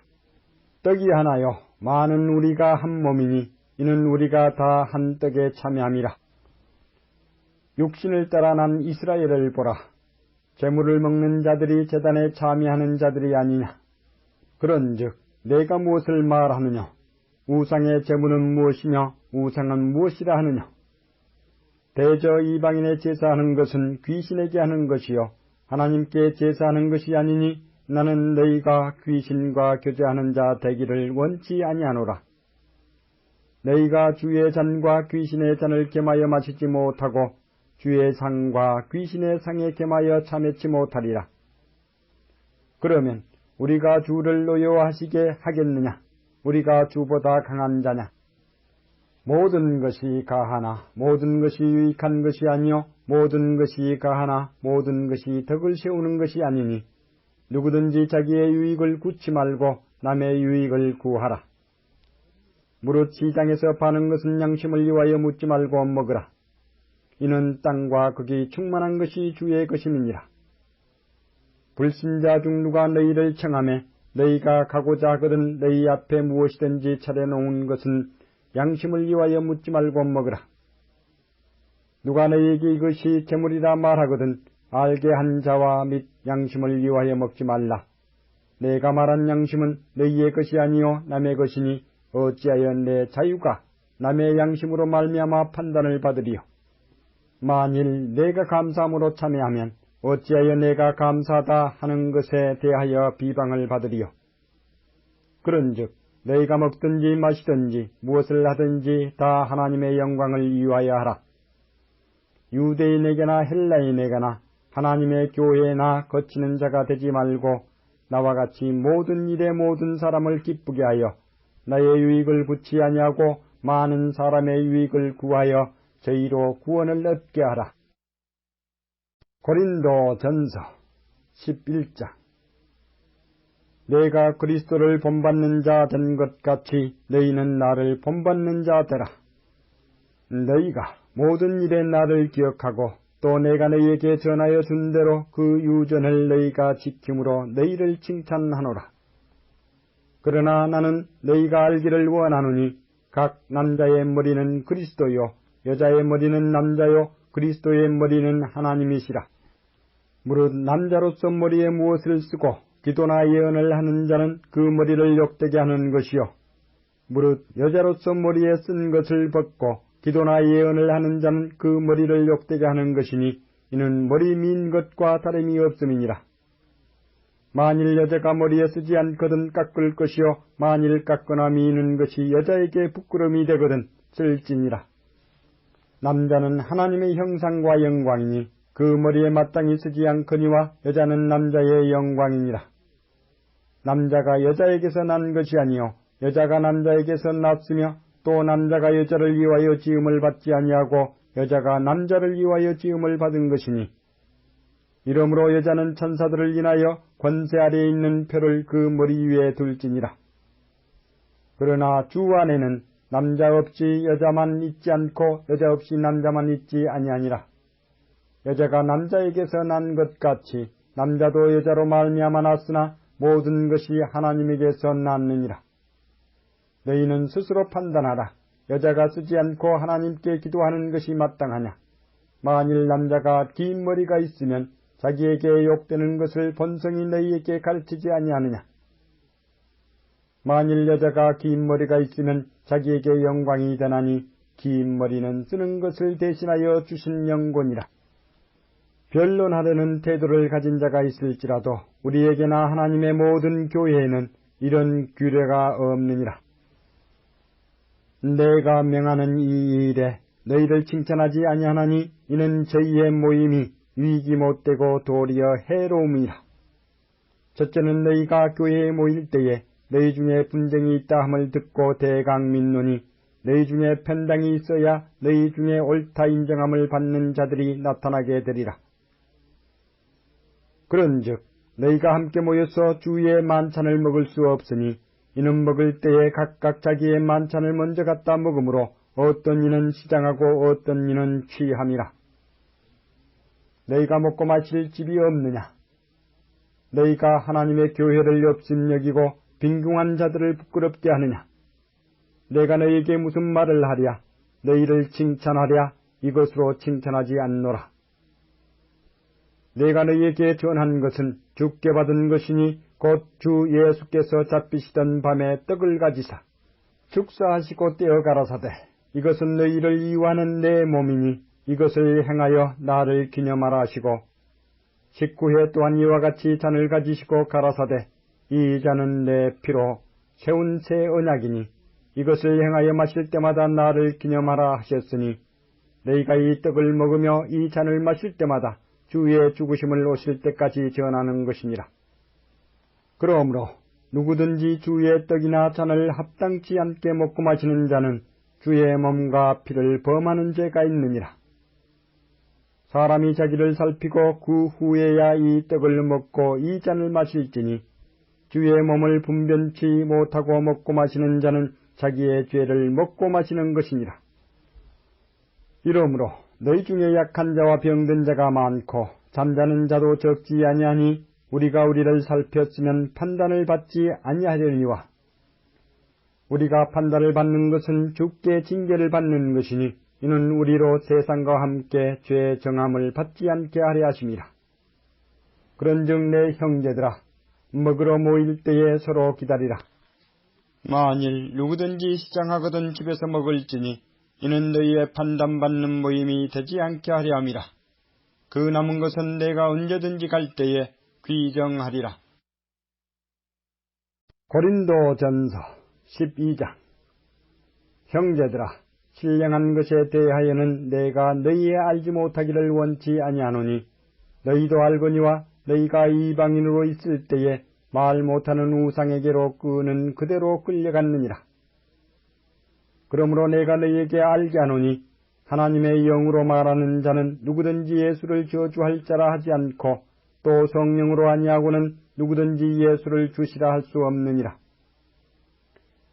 떡이 하나요 많은 우리가 한 몸이니 이는 우리가 다 한 떡에 참여함이라. 육신을 따라 난 이스라엘을 보라. 제물을 먹는 자들이 제단에 참여하는 자들이 아니냐. 그런즉 내가 무엇을 말하느냐. 우상의 제물은 무엇이며 우상은 무엇이라 하느냐. 대저 이방인의 제사하는 것은 귀신에게 하는 것이요 하나님께 제사하는 것이 아니니 나는 너희가 귀신과 교제하는 자 되기를 원치 아니하노라. 너희가 주의 잔과 귀신의 잔을 겸하여 마시지 못하고 주의 상과 귀신의 상에 겸하여 참여치 못하리라. 그러면 우리가 주를 노여워하시게 하겠느냐? 우리가 주보다 강한 자냐? 모든 것이 가하나 모든 것이 유익한 것이 아니요 모든 것이 가하나 모든 것이 덕을 세우는 것이 아니니 누구든지 자기의 유익을 구치 말고 남의 유익을 구하라. 무릇 시장에서 파는 것은 양심을 위하여 묻지 말고 먹으라. 이는 땅과 거기 충만한 것이 주의 것임이니라. 불신자 중 누가 너희를 청하매 너희가 가고자 하거든 너희 앞에 무엇이든지 차려놓은 것은 양심을 위하여 묻지 말고 먹으라. 누가 너희에게 이것이 제물이라 말하거든 알게 한 자와 및 양심을 위하여 먹지 말라. 내가 말한 양심은 너희의 것이 아니요 남의 것이니 어찌하여 내 자유가 남의 양심으로 말미암아 판단을 받으리요. 만일 내가 감사함으로 참여하면 어찌하여 내가 감사하다 하는 것에 대하여 비방을 받으리요. 그런즉 너희가 먹든지 마시든지 무엇을 하든지 다 하나님의 영광을 위하여 하라. 유대인에게나 헬라인에게나 하나님의 교회나 거치는 자가 되지 말고 나와 같이 모든 일에 모든 사람을 기쁘게 하여 나의 유익을 구치 아니하고 많은 사람의 유익을 구하여 저희로 구원을 얻게 하라. 고린도 전서 11장. 내가 그리스도를 본받는 자 된 것 같이 너희는 나를 본받는 자 되라. 너희가 모든 일에 나를 기억하고 또 내가 너희에게 전하여 준 대로 그 유전을 너희가 지킴으로 너희를 칭찬하노라. 그러나 나는 너희가 알기를 원하노니 각 남자의 머리는 그리스도요 여자의 머리는 남자요 그리스도의 머리는 하나님이시라. 무릇 남자로서 머리에 무엇을 쓰고 기도나 예언을 하는 자는 그 머리를 욕되게 하는 것이요 무릇 여자로서 머리에 쓴 것을 벗고 기도나 예언을 하는 자는 그 머리를 욕되게 하는 것이니 이는 머리 민 것과 다름이 없음이니라. 만일 여자가 머리에 쓰지 않거든 깎을 것이요 만일 깎거나 미는 것이 여자에게 부끄러움이 되거든 쓸지니라. 남자는 하나님의 형상과 영광이니 그 머리에 마땅히 쓰지 않거니와 여자는 남자의 영광이니라. 남자가 여자에게서 난 것이 아니요 여자가 남자에게서 났으며 또 남자가 여자를 위하여 지음을 받지 아니하고 여자가 남자를 위하여 지음을 받은 것이니 이러므로 여자는 천사들을 인하여 권세 아래에 있는 표를 그 머리 위에 둘지니라. 그러나 주 안에는 남자 없이 여자만 있지 않고 여자 없이 남자만 있지 아니하니라. 여자가 남자에게서 난 것 같이 남자도 여자로 말미암아 났으나 모든 것이 하나님에게서 났느니라. 너희는 스스로 판단하라. 여자가 쓰지 않고 하나님께 기도하는 것이 마땅하냐? 만일 남자가 긴 머리가 있으면 자기에게 욕되는 것을 본성이 너희에게 가르치지 아니하느냐? 만일 여자가 긴 머리가 있으면 자기에게 영광이 되나니 긴 머리는 쓰는 것을 대신하여 주신 영권이라. 변론하려는 태도를 가진 자가 있을지라도 우리에게나 하나님의 모든 교회에는 이런 규례가 없느니라. 내가 명하는 이 일에 너희를 칭찬하지 아니하나니 이는 저희의 모임이 유익이 못되고 도리어 해로움이라. 첫째는 너희가 교회에 모일 때에 너희 중에 분쟁이 있다 함을 듣고 대강 믿노니 너희 중에 편당이 있어야 너희 중에 옳다 인정함을 받는 자들이 나타나게 되리라. 그런즉 너희가 함께 모여서 주의 만찬을 먹을 수 없으니 이는 먹을 때에 각각 자기의 만찬을 먼저 갖다 먹으므로 어떤 이는 시장하고 어떤 이는 취함이라. 너희가 먹고 마실 집이 없느냐? 너희가 하나님의 교회를 업신여기고 빈궁한 자들을 부끄럽게 하느냐? 내가 너희에게 무슨 말을 하랴? 너희를 칭찬하랴? 이것으로 칭찬하지 않노라. 내가 너희에게 전한 것은 주께 받은 것이니 곧 주 예수께서 잡히시던 밤에 떡을 가지사 축사하시고 떼어 가라사대 이것은 너희를 이유하는 내 몸이니 이것을 행하여 나를 기념하라 하시고 19회 또한 이와 같이 잔을 가지시고 가라사대 이 잔은 내 피로 세운 새 언약이니 이것을 행하여 마실 때마다 나를 기념하라 하셨으니 너희가 이 떡을 먹으며 이 잔을 마실 때마다 주의 죽으심을 오실 때까지 전하는 것이니라. 그러므로 누구든지 주의 떡이나 잔을 합당치 않게 먹고 마시는 자는 주의 몸과 피를 범하는 죄가 있느니라. 사람이 자기를 살피고 그 후에야 이 떡을 먹고 이 잔을 마실지니 주의 몸을 분변치 못하고 먹고 마시는 자는 자기의 죄를 먹고 마시는 것이니라. 이러므로 너희 중에 약한 자와 병든 자가 많고 잠자는 자도 적지 아니하니 우리가 우리를 살폈으면 판단을 받지 아니하려니와 우리가 판단을 받는 것은 주께 징계를 받는 것이니 이는 우리로 세상과 함께 죄 정함을 받지 않게 하려 하심이라. 그런즉 내 형제들아 먹으러 모일 때에 서로 기다리라. 만일 누구든지 시장하거든 집에서 먹을지니 이는 너희의 판단받는 모임이 되지 않게 하려 함이라. 그 남은 것은 내가 언제든지 갈 때에 귀정하리라. 고린도전서 12장. 형제들아 신령한 것에 대하여는 내가 너희의 알지 못하기를 원치 아니하노니 너희도 알거니와 너희가 이방인으로 있을 때에 말 못하는 우상에게로 끄는 그대로 끌려갔느니라. 그러므로 내가 너희에게 알게 하노니 하나님의 영으로 말하는 자는 누구든지 예수를 저주할 자라 하지 않고 또 성령으로 아니하고는 누구든지 예수를 주시라 할 수 없느니라.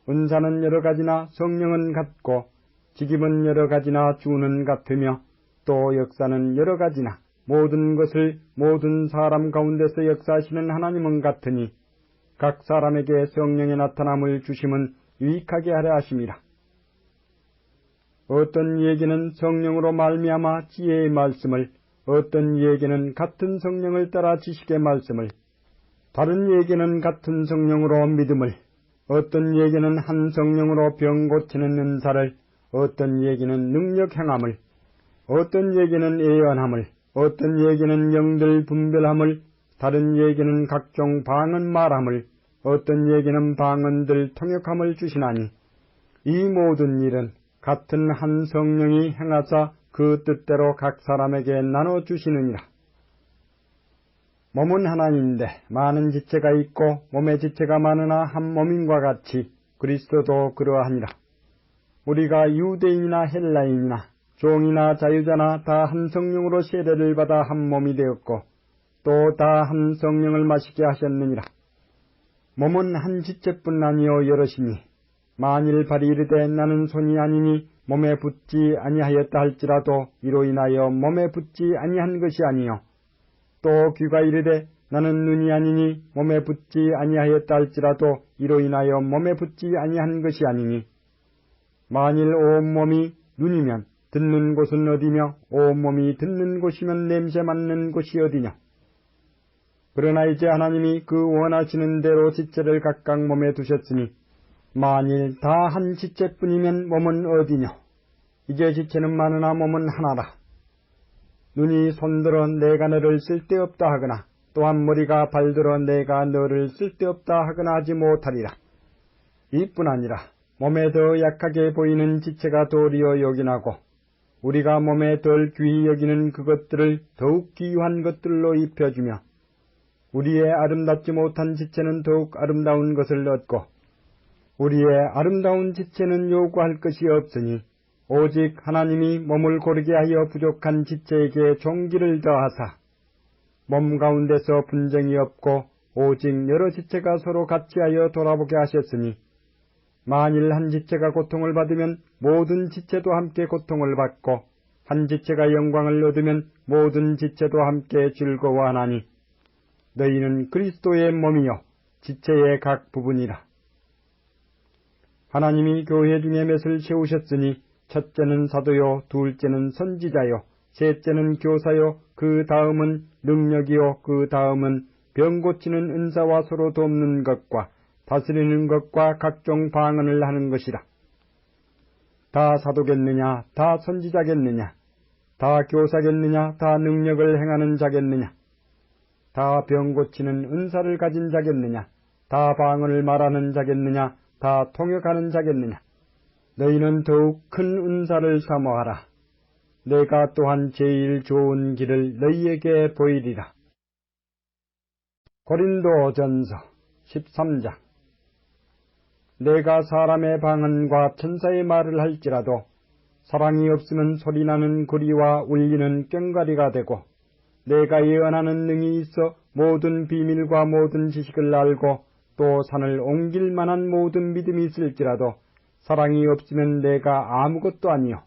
은사는 여러 가지나 성령은 같고 직임은 여러 가지나 주는 같으며 또 역사는 여러 가지나 모든 것을 모든 사람 가운데서 역사하시는 하나님은 같으니 각 사람에게 성령의 나타남을 주심은 유익하게 하려 하심이라. 어떤 이에게는 성령으로 말미암아 지혜의 말씀을, 어떤 이에게는 같은 성령을 따라 지식의 말씀을, 다른 이에게는 같은 성령으로 믿음을, 어떤 이에게는 한 성령으로 병 고치는 은사를, 어떤 이에게는 능력 행함을, 어떤 이에게는 예언함을, 어떤 이에게는 영들 분별함을, 다른 이에게는 각종 방언 말함을, 어떤 이에게는 방언들 통역함을 주시나니 이 모든 일은 같은 한 성령이 행하사 그 뜻대로 각 사람에게 나눠주시느니라. 몸은 하나인데 많은 지체가 있고 몸의 지체가 많으나 한 몸인과 같이 그리스도도 그러하니라. 우리가 유대인이나 헬라인이나 종이나 자유자나 다 한 성령으로 세례를 받아 한 몸이 되었고 또 다 한 성령을 마시게 하셨느니라. 몸은 한 지체뿐 아니요 여럿이니 만일 발이 이르되 나는 손이 아니니 몸에 붙지 아니하였다 할지라도 이로 인하여 몸에 붙지 아니한 것이 아니요 또 귀가 이르되 나는 눈이 아니니 몸에 붙지 아니하였다 할지라도 이로 인하여 몸에 붙지 아니한 것이 아니니 만일 온몸이 눈이면 듣는 곳은 어디며 온몸이 듣는 곳이면 냄새 맡는 곳이 어디냐. 그러나 이제 하나님이 그 원하시는 대로 지체를 각각 몸에 두셨으니 만일 다 한 지체뿐이면 몸은 어디냐. 이제 지체는 많으나 몸은 하나라. 눈이 손들어 내가 너를 쓸데없다 하거나 또한 머리가 발들어 내가 너를 쓸데없다 하거나 하지 못하리라. 이뿐 아니라 몸에 더 약하게 보이는 지체가 도리어 요긴하고 우리가 몸에 덜 귀히 여기는 그것들을 더욱 귀한 것들로 입혀주며 우리의 아름답지 못한 지체는 더욱 아름다운 것을 얻고 우리의 아름다운 지체는 요구할 것이 없으니 오직 하나님이 몸을 고르게 하여 부족한 지체에게 종기를 더하사 몸 가운데서 분쟁이 없고 오직 여러 지체가 서로 같이하여 돌아보게 하셨으니 만일 한 지체가 고통을 받으면 모든 지체도 함께 고통을 받고 한 지체가 영광을 얻으면 모든 지체도 함께 즐거워하나니 너희는 그리스도의 몸이요 지체의 각 부분이라. 하나님이 교회 중에 맷을 세우셨으니 첫째는 사도요, 둘째는 선지자요, 셋째는 교사요, 그 다음은 능력이요, 그 다음은 병 고치는 은사와 서로 돕는 것과 다스리는 것과 각종 방언을 하는 것이라. 다 사도겠느냐, 다 선지자겠느냐, 다 교사겠느냐, 다 능력을 행하는 자겠느냐, 다 병 고치는 은사를 가진 자겠느냐, 다 방언을 말하는 자겠느냐, 다 통역하는 자겠느냐. 너희는 더욱 큰 은사를 사모하라. 내가 또한 제일 좋은 길을 너희에게 보이리라. 고린도전서 13장. 내가 사람의 방언과 천사의 말을 할지라도 사랑이 없으면 소리나는 구리와 울리는 꽹과리가 되고 내가 예언하는 능이 있어 모든 비밀과 모든 지식을 알고 또 산을 옮길 만한 모든 믿음이 있을지라도 사랑이 없으면 내가 아무것도 아니요.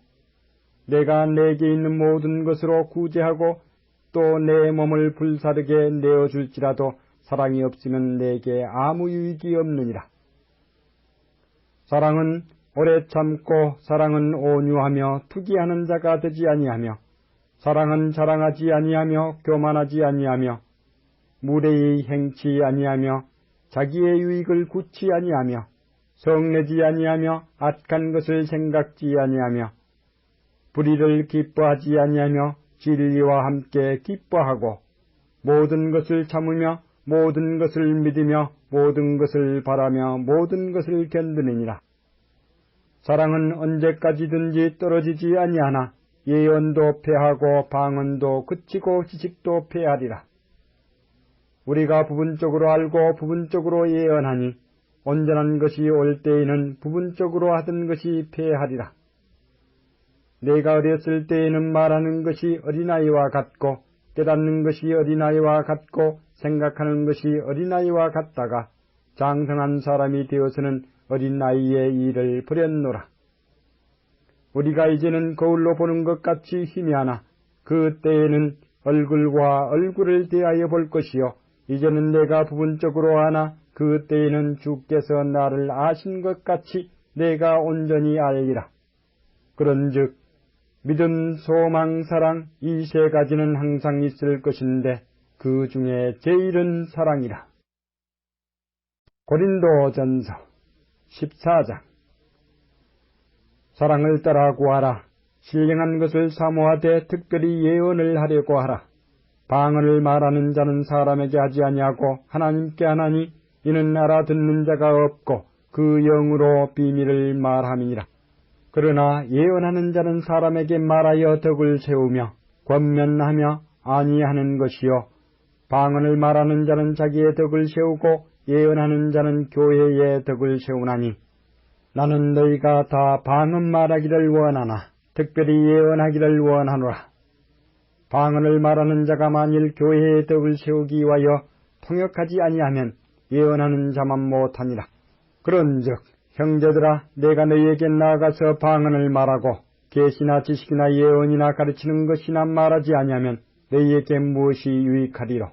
내가 내게 있는 모든 것으로 구제하고 또 내 몸을 불사르게 내어줄지라도 사랑이 없으면 내게 아무 유익이 없느니라. 사랑은 오래 참고 사랑은 온유하며 투기하는 자가 되지 아니하며 사랑은 자랑하지 아니하며 교만하지 아니하며 무례히 행치 아니하며 자기의 유익을 굳지 아니하며 성내지 아니하며 악한 것을 생각지 아니하며 불의를 기뻐하지 아니하며 진리와 함께 기뻐하고 모든 것을 참으며 모든 것을 믿으며 모든 것을 바라며 모든 것을 견디느니라. 사랑은 언제까지든지 떨어지지 아니하나 예언도 패하고 방언도 그치고 지식도 패하리라. 우리가 부분적으로 알고 부분적으로 예언하니 온전한 것이 올 때에는 부분적으로 하던 것이 패하리라. 내가 어렸을 때에는 말하는 것이 어린아이와 같고 깨닫는 것이 어린아이와 같고 생각하는 것이 어린아이와 같다가 장성한 사람이 되어서는 어린아이의 일을 버렸노라. 우리가 이제는 거울로 보는 것 같이 희미하나 그 때에는 얼굴과 얼굴을 대하여 볼 것이요 이제는 내가 부분적으로 아나 그 때에는 주께서 나를 아신 것 같이 내가 온전히 알리라. 그런즉 믿음, 소망, 사랑 이 세 가지는 항상 있을 것인데 그 중에 제일은 사랑이라. 고린도전서 14장. 사랑을 따라 구하라. 신령한 것을 사모하되 특별히 예언을 하려고 하라. 방언을 말하는 자는 사람에게 하지 아니하고 하나님께 하나니 이는 알아듣는 자가 없고 그 영으로 비밀을 말함이니라. 그러나 예언하는 자는 사람에게 말하여 덕을 세우며 권면하며 아니하는 것이요 방언을 말하는 자는 자기의 덕을 세우고 예언하는 자는 교회의 덕을 세우나니 나는 너희가 다 방언 말하기를 원하나 특별히 예언하기를 원하노라. 방언을 말하는 자가 만일 교회의 덕을 세우기 위하여 통역하지 아니하면 예언하는 자만 못하니라. 그런즉 형제들아 내가 너희에게 나아가서 방언을 말하고 계시나 지식이나 예언이나 가르치는 것이나 말하지 아니하면 너희에게 무엇이 유익하리로.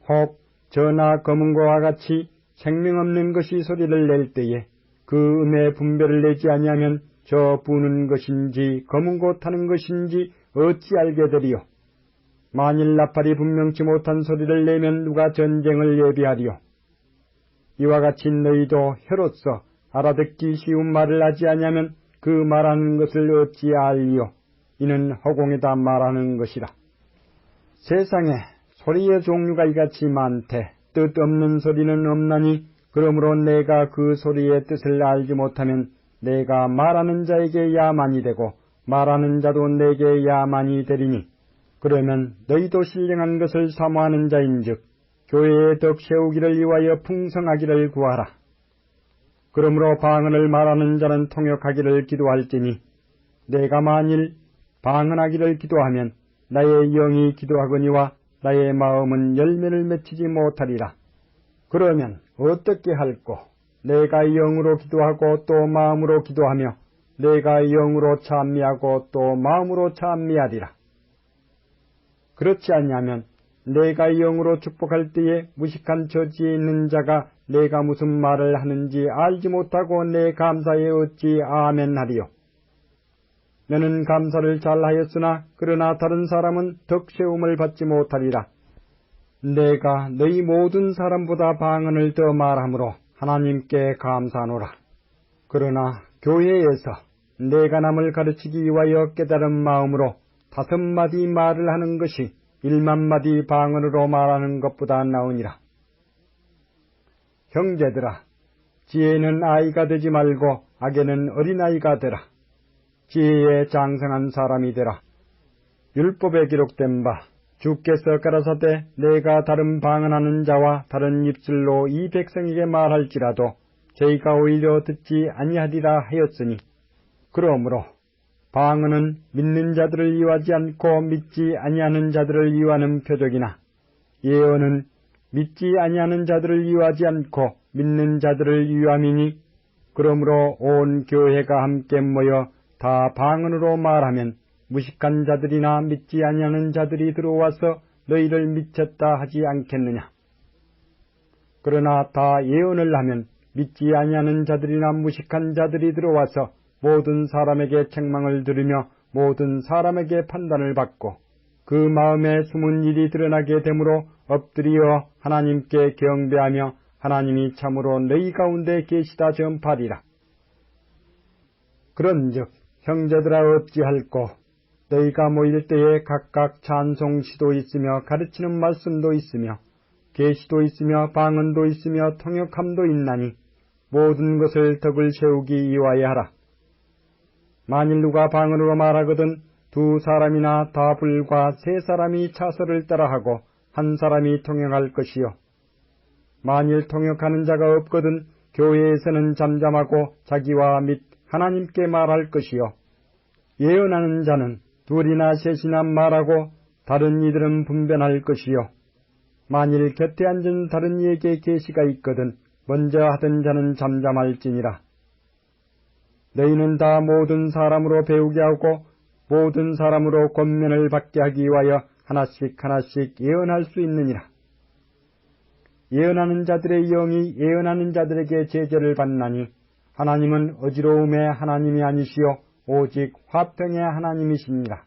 혹 저나 검은고와 같이 생명 없는 것이 소리를 낼 때에 그 음의 분별을 내지 아니하면 저 부는 것인지 검은고 타는 것인지 어찌 알게 되리요. 만일 나팔이 분명치 못한 소리를 내면 누가 전쟁을 예비하리요. 이와 같이 너희도 혀로서 알아듣기 쉬운 말을 하지 아니하면 그 말하는 것을 어찌 알리요. 이는 허공에다 말하는 것이라. 세상에 소리의 종류가 이같이 많되 뜻없는 소리는 없나니 그러므로 내가 그 소리의 뜻을 알지 못하면 내가 말하는 자에게 야만이 되고 말하는 자도 내게 야만이 되리니 그러면 너희도 신령한 것을 사모하는 자인즉 교회의 덕 세우기를 위하여 풍성하기를 구하라. 그러므로 방언을 말하는 자는 통역하기를 기도할지니 내가 만일 방언하기를 기도하면 나의 영이 기도하거니와 나의 마음은 열매를 맺히지 못하리라. 그러면 어떻게 할꼬? 내가 영으로 기도하고 또 마음으로 기도하며 내가 영으로 찬미하고 또 마음으로 찬미하리라. 그렇지 않냐면 내가 영으로 축복할 때에 무식한 처지에 있는 자가 내가 무슨 말을 하는지 알지 못하고 내 감사에 어찌 아멘하리요. 너는 감사를 잘하였으나 그러나 다른 사람은 덕세움을 받지 못하리라. 내가 너희 모든 사람보다 방언을 더 말하므로 하나님께 감사하노라. 그러나 교회에서 내가 남을 가르치기 위하여 깨달은 마음으로 5마디 말을 하는 것이 1만마디 방언으로 말하는 것보다 나으니라. 형제들아, 지혜는 아이가 되지 말고 악에는 어린아이가 되라. 지혜에 장성한 사람이 되라. 율법에 기록된 바 주께서 가라사대 내가 다른 방언하는 자와 다른 입술로 이 백성에게 말할지라도 저희가 오히려 듣지 아니하리라 하였으니 그러므로 방언은 믿는 자들을 이유하지 않고 믿지 아니하는 자들을 이유하는 표적이나 예언은 믿지 아니하는 자들을 이유하지 않고 믿는 자들을 이유함이니 그러므로 온 교회가 함께 모여 다 방언으로 말하면 무식한 자들이나 믿지 아니하는 자들이 들어와서 너희를 미쳤다 하지 않겠느냐. 그러나 다 예언을 하면 믿지 아니하는 자들이나 무식한 자들이 들어와서 모든 사람에게 책망을 들으며 모든 사람에게 판단을 받고 그 마음에 숨은 일이 드러나게 되므로 엎드려 하나님께 경배하며 하나님이 참으로 너희 가운데 계시다 전파리라. 그런즉 형제들아 어찌할꼬 너희가 모일 때에 각각 찬송시도 있으며 가르치는 말씀도 있으며 계시도 있으며 방언도 있으며 통역함도 있나니 모든 것을 덕을 세우기 위하여 하라. 만일 누가 방언으로 말하거든 2사람이나 다 불과 3사람이 차서를 따라하고 1사람이 통역할 것이요. 만일 통역하는 자가 없거든 교회에서는 잠잠하고 자기와 및 하나님께 말할 것이요. 예언하는 자는 2이나 3이나 말하고 다른 이들은 분변할 것이요. 만일 곁에 앉은 다른 이에게 계시가 있거든 먼저 하던 자는 잠잠할지니라. 너희는 다 모든 사람으로 배우게 하고 모든 사람으로 권면을 받게 하기 위하여 하나씩 하나씩 예언할 수 있느니라. 예언하는 자들의 영이 예언하는 자들에게 제재를 받나니 하나님은 어지러움의 하나님이 아니시요 오직 화평의 하나님이십니다.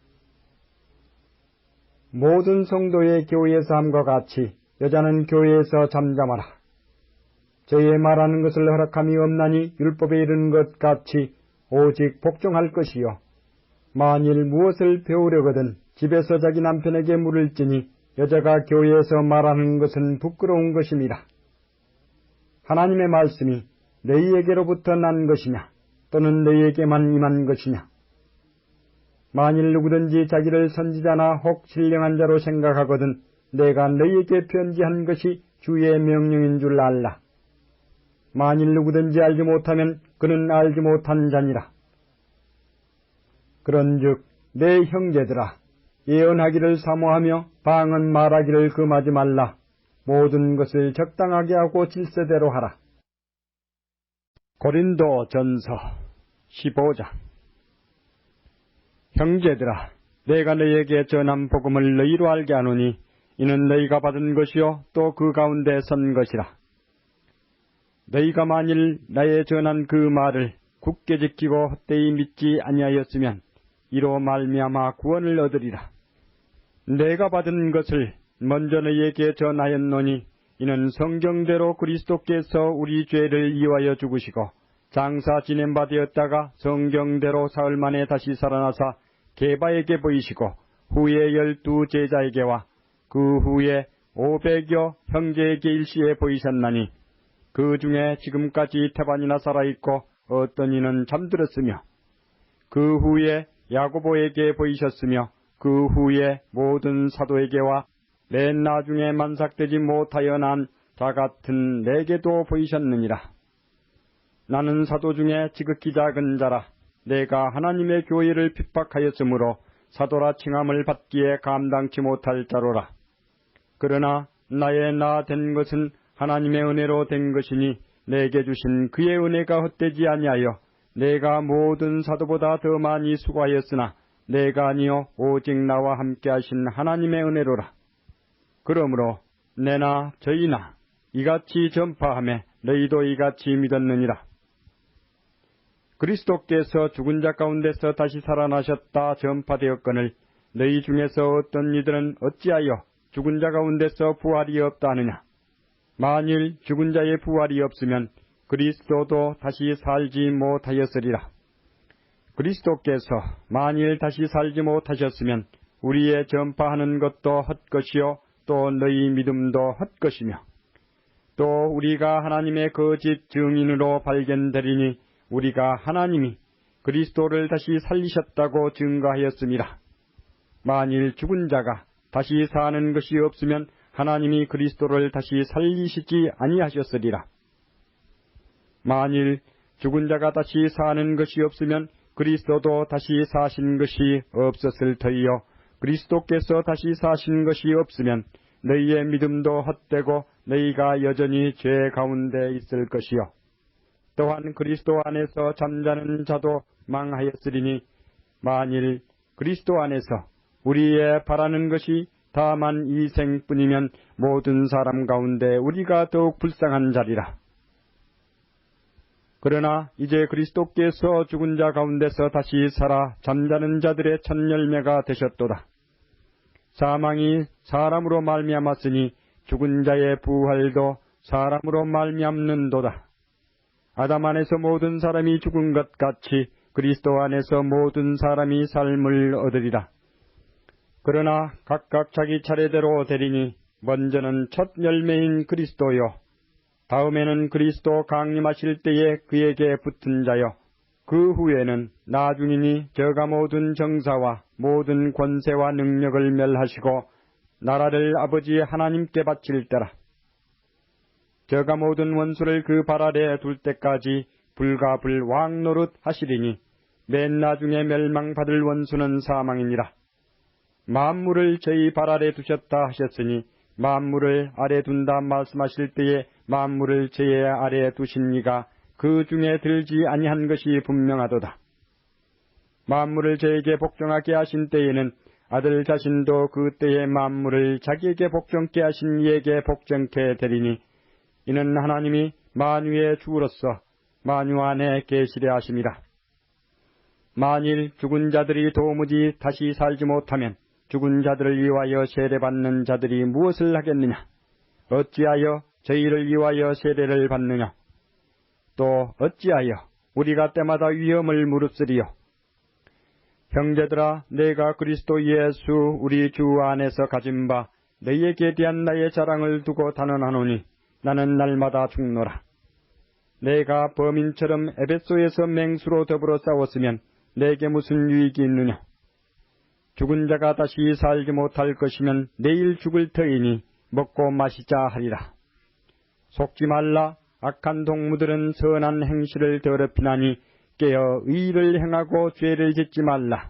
모든 성도의 교회에서 함과 같이 여자는 교회에서 잠잠하라. 저의 말하는 것을 허락함이 없나니 율법에 이르는 것 같이 오직 복종할 것이요. 만일 무엇을 배우려거든 집에서 자기 남편에게 물을지니 여자가 교회에서 말하는 것은 부끄러운 것입니다. 하나님의 말씀이 너희에게로부터 난 것이냐 또는 너희에게만 임한 것이냐. 만일 누구든지 자기를 선지자나 혹 신령한 자로 생각하거든 내가 너희에게 편지한 것이 주의 명령인 줄 알라. 만일 누구든지 알지 못하면 그는 알지 못한 자니라. 그런즉 내 형제들아 예언하기를 사모하며 방언 말하기를 금하지 말라. 모든 것을 적당하게 하고 질서대로 하라. 고린도 전서 15장. 형제들아 내가 너희에게 전한 복음을 너희로 알게 하노니 이는 너희가 받은 것이요 또 그 가운데 선 것이라. 너희가 만일 나의 전한 그 말을 굳게 지키고 헛되이 믿지 아니하였으면 이로 말미암아 구원을 얻으리라. 내가 받은 것을 먼저 너희에게 전하였노니 이는 성경대로 그리스도께서 우리 죄를 이와여 죽으시고 장사 지낸 바 되었다가 성경대로 사흘 만에 다시 살아나사 게바에게 보이시고 후에 12 제자에게와 그 후에 500여 형제에게 일시에 보이셨나니 그 중에 지금까지 태반이나 살아있고 어떤 이는 잠들었으며 그 후에 야고보에게 보이셨으며 그 후에 모든 사도에게와 맨 나중에 만삭되지 못하여 난 자 같은 내게도 보이셨느니라. 나는 사도 중에 지극히 작은 자라. 내가 하나님의 교회를 핍박하였으므로 사도라 칭함을 받기에 감당치 못할 자로라. 그러나 나의 나 된 것은 하나님의 은혜로 된 것이니 내게 주신 그의 은혜가 헛되지 아니하여 내가 모든 사도보다 더 많이 수고하였으나 내가 아니요 오직 나와 함께 하신 하나님의 은혜로라. 그러므로 내나 저희나 이같이 전파하며 너희도 이같이 믿었느니라. 그리스도께서 죽은 자 가운데서 다시 살아나셨다 전파되었거늘 너희 중에서 어떤 이들은 어찌하여 죽은 자 가운데서 부활이 없다 하느냐. 만일 죽은 자의 부활이 없으면 그리스도도 다시 살지 못하였으리라. 그리스도께서 만일 다시 살지 못하셨으면 우리의 전파하는 것도 헛것이요 또 너희 믿음도 헛것이며 또 우리가 하나님의 거짓 증인으로 발견되리니 우리가 하나님이 그리스도를 다시 살리셨다고 증거하였습니다. 만일 죽은 자가 다시 사는 것이 없으면 하나님이 그리스도를 다시 살리시지 아니하셨으리라. 만일 죽은 자가 다시 사는 것이 없으면 그리스도도 다시 사신 것이 없었을 터이요 그리스도께서 다시 사신 것이 없으면 너희의 믿음도 헛되고 너희가 여전히 죄 가운데 있을 것이요 또한 그리스도 안에서 잠자는 자도 망하였으리니 만일 그리스도 안에서 우리의 바라는 것이 다만 이 생뿐이면 모든 사람 가운데 우리가 더욱 불쌍한 자리라. 그러나 이제 그리스도께서 죽은 자 가운데서 다시 살아 잠자는 자들의 첫 열매가 되셨도다. 사망이 사람으로 말미암았으니 죽은 자의 부활도 사람으로 말미암는도다. 아담 안에서 모든 사람이 죽은 것 같이 그리스도 안에서 모든 사람이 삶을 얻으리라. 그러나 각각 자기 차례대로 되리니 먼저는 첫 열매인 그리스도요 다음에는 그리스도 강림하실 때에 그에게 붙은 자요 그 후에는 나중이니 저가 모든 정사와 모든 권세와 능력을 멸하시고 나라를 아버지 하나님께 바칠 때라. 저가 모든 원수를 그 발 아래 둘 때까지 불과 불 왕노릇 하시리니 맨 나중에 멸망받을 원수는 사망이니라. 만물을 저희 발 아래 두셨다 하셨으니 만물을 아래 둔다 말씀하실 때에 만물을 저의 아래 두신 이가 그 중에 들지 아니한 것이 분명하도다. 만물을 저에게 복종하게 하신 때에는 아들 자신도 그 때에 만물을 자기에게 복종케 하신 이에게 복종케 되리니 이는 하나님이 만유의 주로서 만유 안에 계시려 하심이라. 만일 죽은 자들이 도무지 다시 살지 못하면 죽은 자들을 위하여 세례받는 자들이 무엇을 하겠느냐? 어찌하여 저희를 위하여 세례를 받느냐? 또 어찌하여 우리가 때마다 위험을 무릅쓰리요? 형제들아, 내가 그리스도 예수 우리 주 안에서 가진 바 너희에게 대한 나의 자랑을 두고 단언하노니 나는 날마다 죽노라. 내가 범인처럼 에베소에서 맹수로 더불어 싸웠으면 내게 무슨 유익이 있느냐? 죽은 자가 다시 살지 못할 것이면 내일 죽을 터이니 먹고 마시자 하리라. 속지 말라. 악한 동무들은 선한 행실을 더럽히나니 깨어 의를 행하고 죄를 짓지 말라.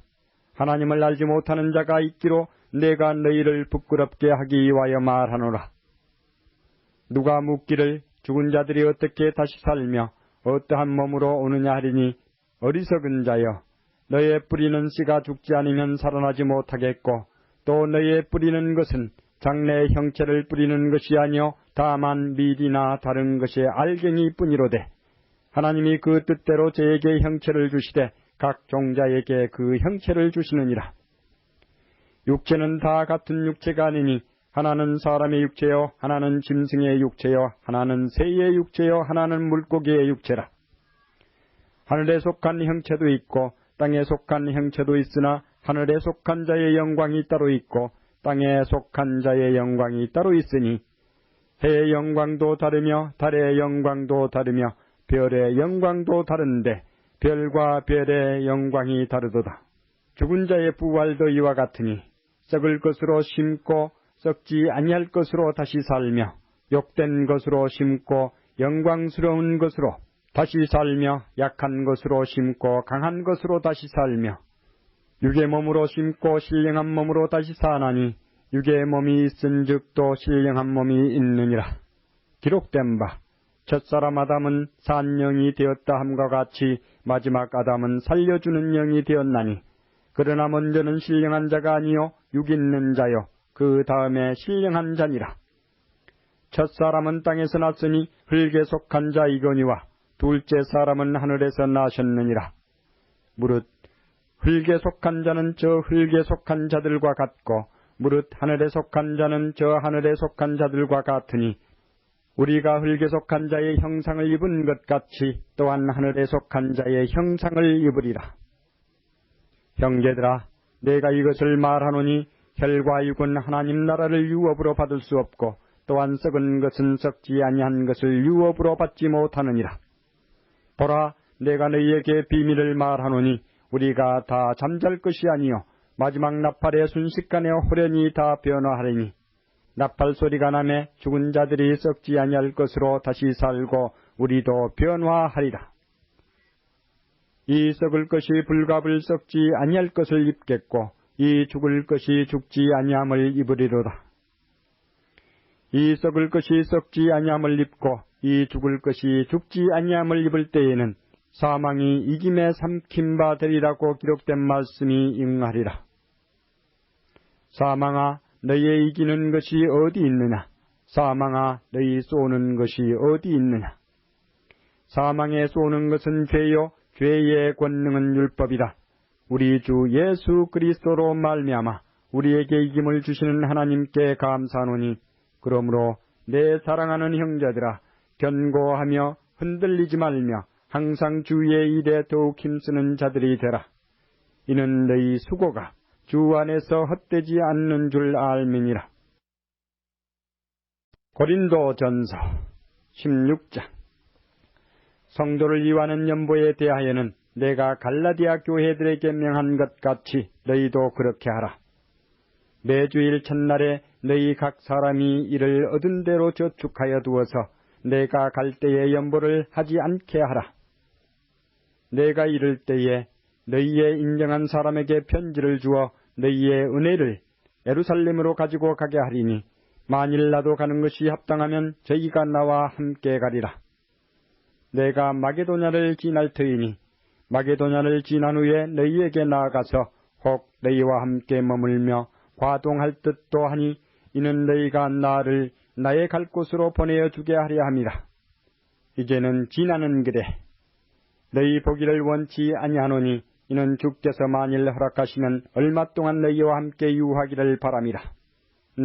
하나님을 알지 못하는 자가 있기로 내가 너희를 부끄럽게 하기 위하여 말하노라. 누가 묻기를 죽은 자들이 어떻게 다시 살며 어떠한 몸으로 오느냐 하리니 어리석은 자여, 너의 뿌리는 씨가 죽지 않으면 살아나지 못하겠고 또 너의 뿌리는 것은 장래의 형체를 뿌리는 것이 아니요 다만 밀이나 다른 것의 알갱이 뿐이로되 하나님이 그 뜻대로 저에게 형체를 주시되 각 종자에게 그 형체를 주시느니라. 육체는 다 같은 육체가 아니니 하나는 사람의 육체요 하나는 짐승의 육체요 하나는 새의 육체요 하나는 물고기의 육체라. 하늘에 속한 형체도 있고 땅에 속한 형체도 있으나 하늘에 속한 자의 영광이 따로 있고 땅에 속한 자의 영광이 따로 있으니 해의 영광도 다르며 달의 영광도 다르며 별의 영광도 다른데 별과 별의 영광이 다르도다. 죽은 자의 부활도 이와 같으니 썩을 것으로 심고 썩지 아니할 것으로 다시 살며 욕된 것으로 심고 영광스러운 것으로 다시 살며 약한 것으로 심고 강한 것으로 다시 살며 육의 몸으로 심고 신령한 몸으로 다시 사나니 육의 몸이 있은즉 또 신령한 몸이 있느니라. 기록된 바 첫사람 아담은 산 영이 되었다 함과 같이 마지막 아담은 살려주는 영이 되었나니 그러나 먼저는 신령한 자가 아니요 육 있는 자요 그 다음에 신령한 자니라. 첫사람은 땅에서 났으니 흙에 속한 자이거니와 둘째 사람은 하늘에서 나셨느니라. 무릇 흙에 속한 자는 저 흙에 속한 자들과 같고 무릇 하늘에 속한 자는 저 하늘에 속한 자들과 같으니 우리가 흙에 속한 자의 형상을 입은 것 같이 또한 하늘에 속한 자의 형상을 입으리라. 형제들아, 내가 이것을 말하노니 혈과 육은 하나님 나라를 유업으로 받을 수 없고 또한 썩은 것은 썩지 아니한 것을 유업으로 받지 못하느니라. 보라, 내가 너희에게 비밀을 말하노니 우리가 다 잠잘 것이 아니요 마지막 나팔의 순식간에 호련히 다 변화하리니 나팔 소리가 나매 죽은 자들이 썩지 아니할 것으로 다시 살고 우리도 변화하리라. 이 썩을 것이 불갑을 썩지 아니할 것을 입겠고 이 죽을 것이 죽지 아니함을 입으리로다. 이 썩을 것이 썩지 아니함을 입고 이 죽을 것이 죽지 아니함을 입을 때에는 사망이 이김에 삼킨 바 되리라고 기록된 말씀이 응하리라. 사망아, 너희의 이기는 것이 어디 있느냐? 사망아, 너희 쏘는 것이 어디 있느냐? 사망에 쏘는 것은 죄요, 죄의 권능은 율법이다. 우리 주 예수 그리스도로 말미암아 우리에게 이김을 주시는 하나님께 감사하노니 그러므로 내 사랑하는 형제들아, 견고하며 흔들리지 말며 항상 주의 일에 더욱 힘쓰는 자들이 되라. 이는 너희 수고가 주 안에서 헛되지 않는 줄 알미니라. 고린도전서 16장. 성도를 이완한 연보에 대하여는 내가 갈라디아 교회들에게 명한 것 같이 너희도 그렇게 하라. 매주일 첫날에 너희 각 사람이 이를 얻은 대로 저축하여 두어서 내가 갈 때에 연보를 하지 않게 하라. 내가 이를 때에 너희의 인정한 사람에게 편지를 주어 너희의 은혜를 예루살렘으로 가지고 가게 하리니 만일 나도 가는 것이 합당하면 저희가 나와 함께 가리라. 내가 마게도냐를 지날 터이니 마게도냐를 지난 후에 너희에게 나아가서 혹 너희와 함께 머물며 과동할 듯도 하니 이는 너희가 나를 나의 갈 곳으로 보내어 주게 하려 함이라. 이제는 지나는 길에 너희 보기를 원치 아니하노니 이는 주께서 만일 허락하시면 얼마 동안 너희와 함께 유하기를 바람이라.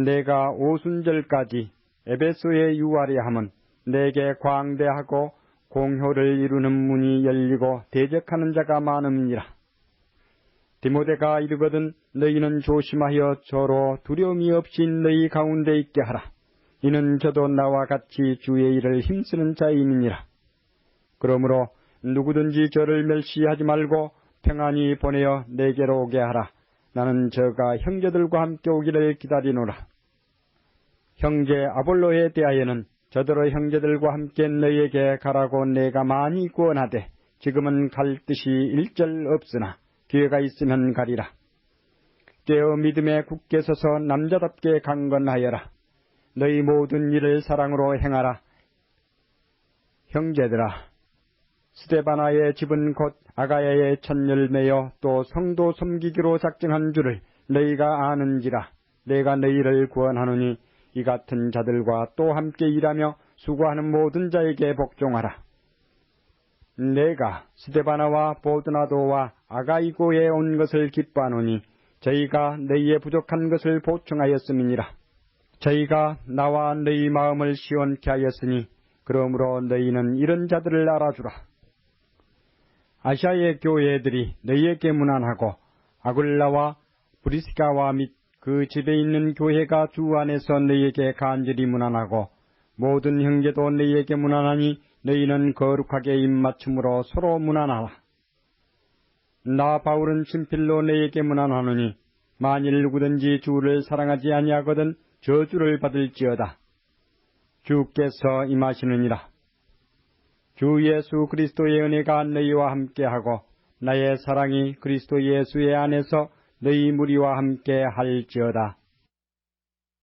내가 오순절까지 에베소에 유하려 함은 내게 광대하고 공효를 이루는 문이 열리고 대적하는 자가 많음이니라. 디모데가 이르거든 너희는 조심하여 저로 두려움이 없이 너희 가운데 있게 하라. 이는 저도 나와 같이 주의 일을 힘쓰는 자임이니라. 그러므로 누구든지 저를 멸시하지 말고 평안히 보내어 내게로 오게 하라. 나는 저가 형제들과 함께 오기를 기다리노라. 형제 아볼로에 대하여는 저더러 형제들과 함께 너희에게 가라고 내가 많이 구원하되 지금은 갈 뜻이 일절 없으나 기회가 있으면 가리라. 깨어 믿음에 굳게 서서 남자답게 강건하여라. 너희 모든 일을 사랑으로 행하라. 형제들아, 스데바나의 집은 곧 아가야의 첫 열매요 또 성도 섬기기로 작정한 줄을 너희가 아는지라. 내가 너희를 구원하노니 이 같은 자들과 또 함께 일하며 수고하는 모든 자에게 복종하라. 내가 스데바나와 보드나도와 아가이고에 온 것을 기뻐하노니 저희가 너희의 부족한 것을 보충하였음이니라. 저희가 나와 너희 마음을 시원케 하였으니 그러므로 너희는 이런 자들을 알아주라. 아시아의 교회들이 너희에게 문안하고 아굴라와 브리스가와 및 그 집에 있는 교회가 주 안에서 너희에게 간절히 문안하고 모든 형제도 너희에게 문안하니 너희는 거룩하게 입맞춤으로 서로 문안하라. 나 바울은 친필로 너희에게 문안하노니 만일 누구든지 주를 사랑하지 아니하거든 저주를 받을지어다. 주께서 임하시느니라. 주 예수 그리스도의 은혜가 너희와 함께하고 나의 사랑이 그리스도 예수의 안에서 너희 무리와 함께 할지어다.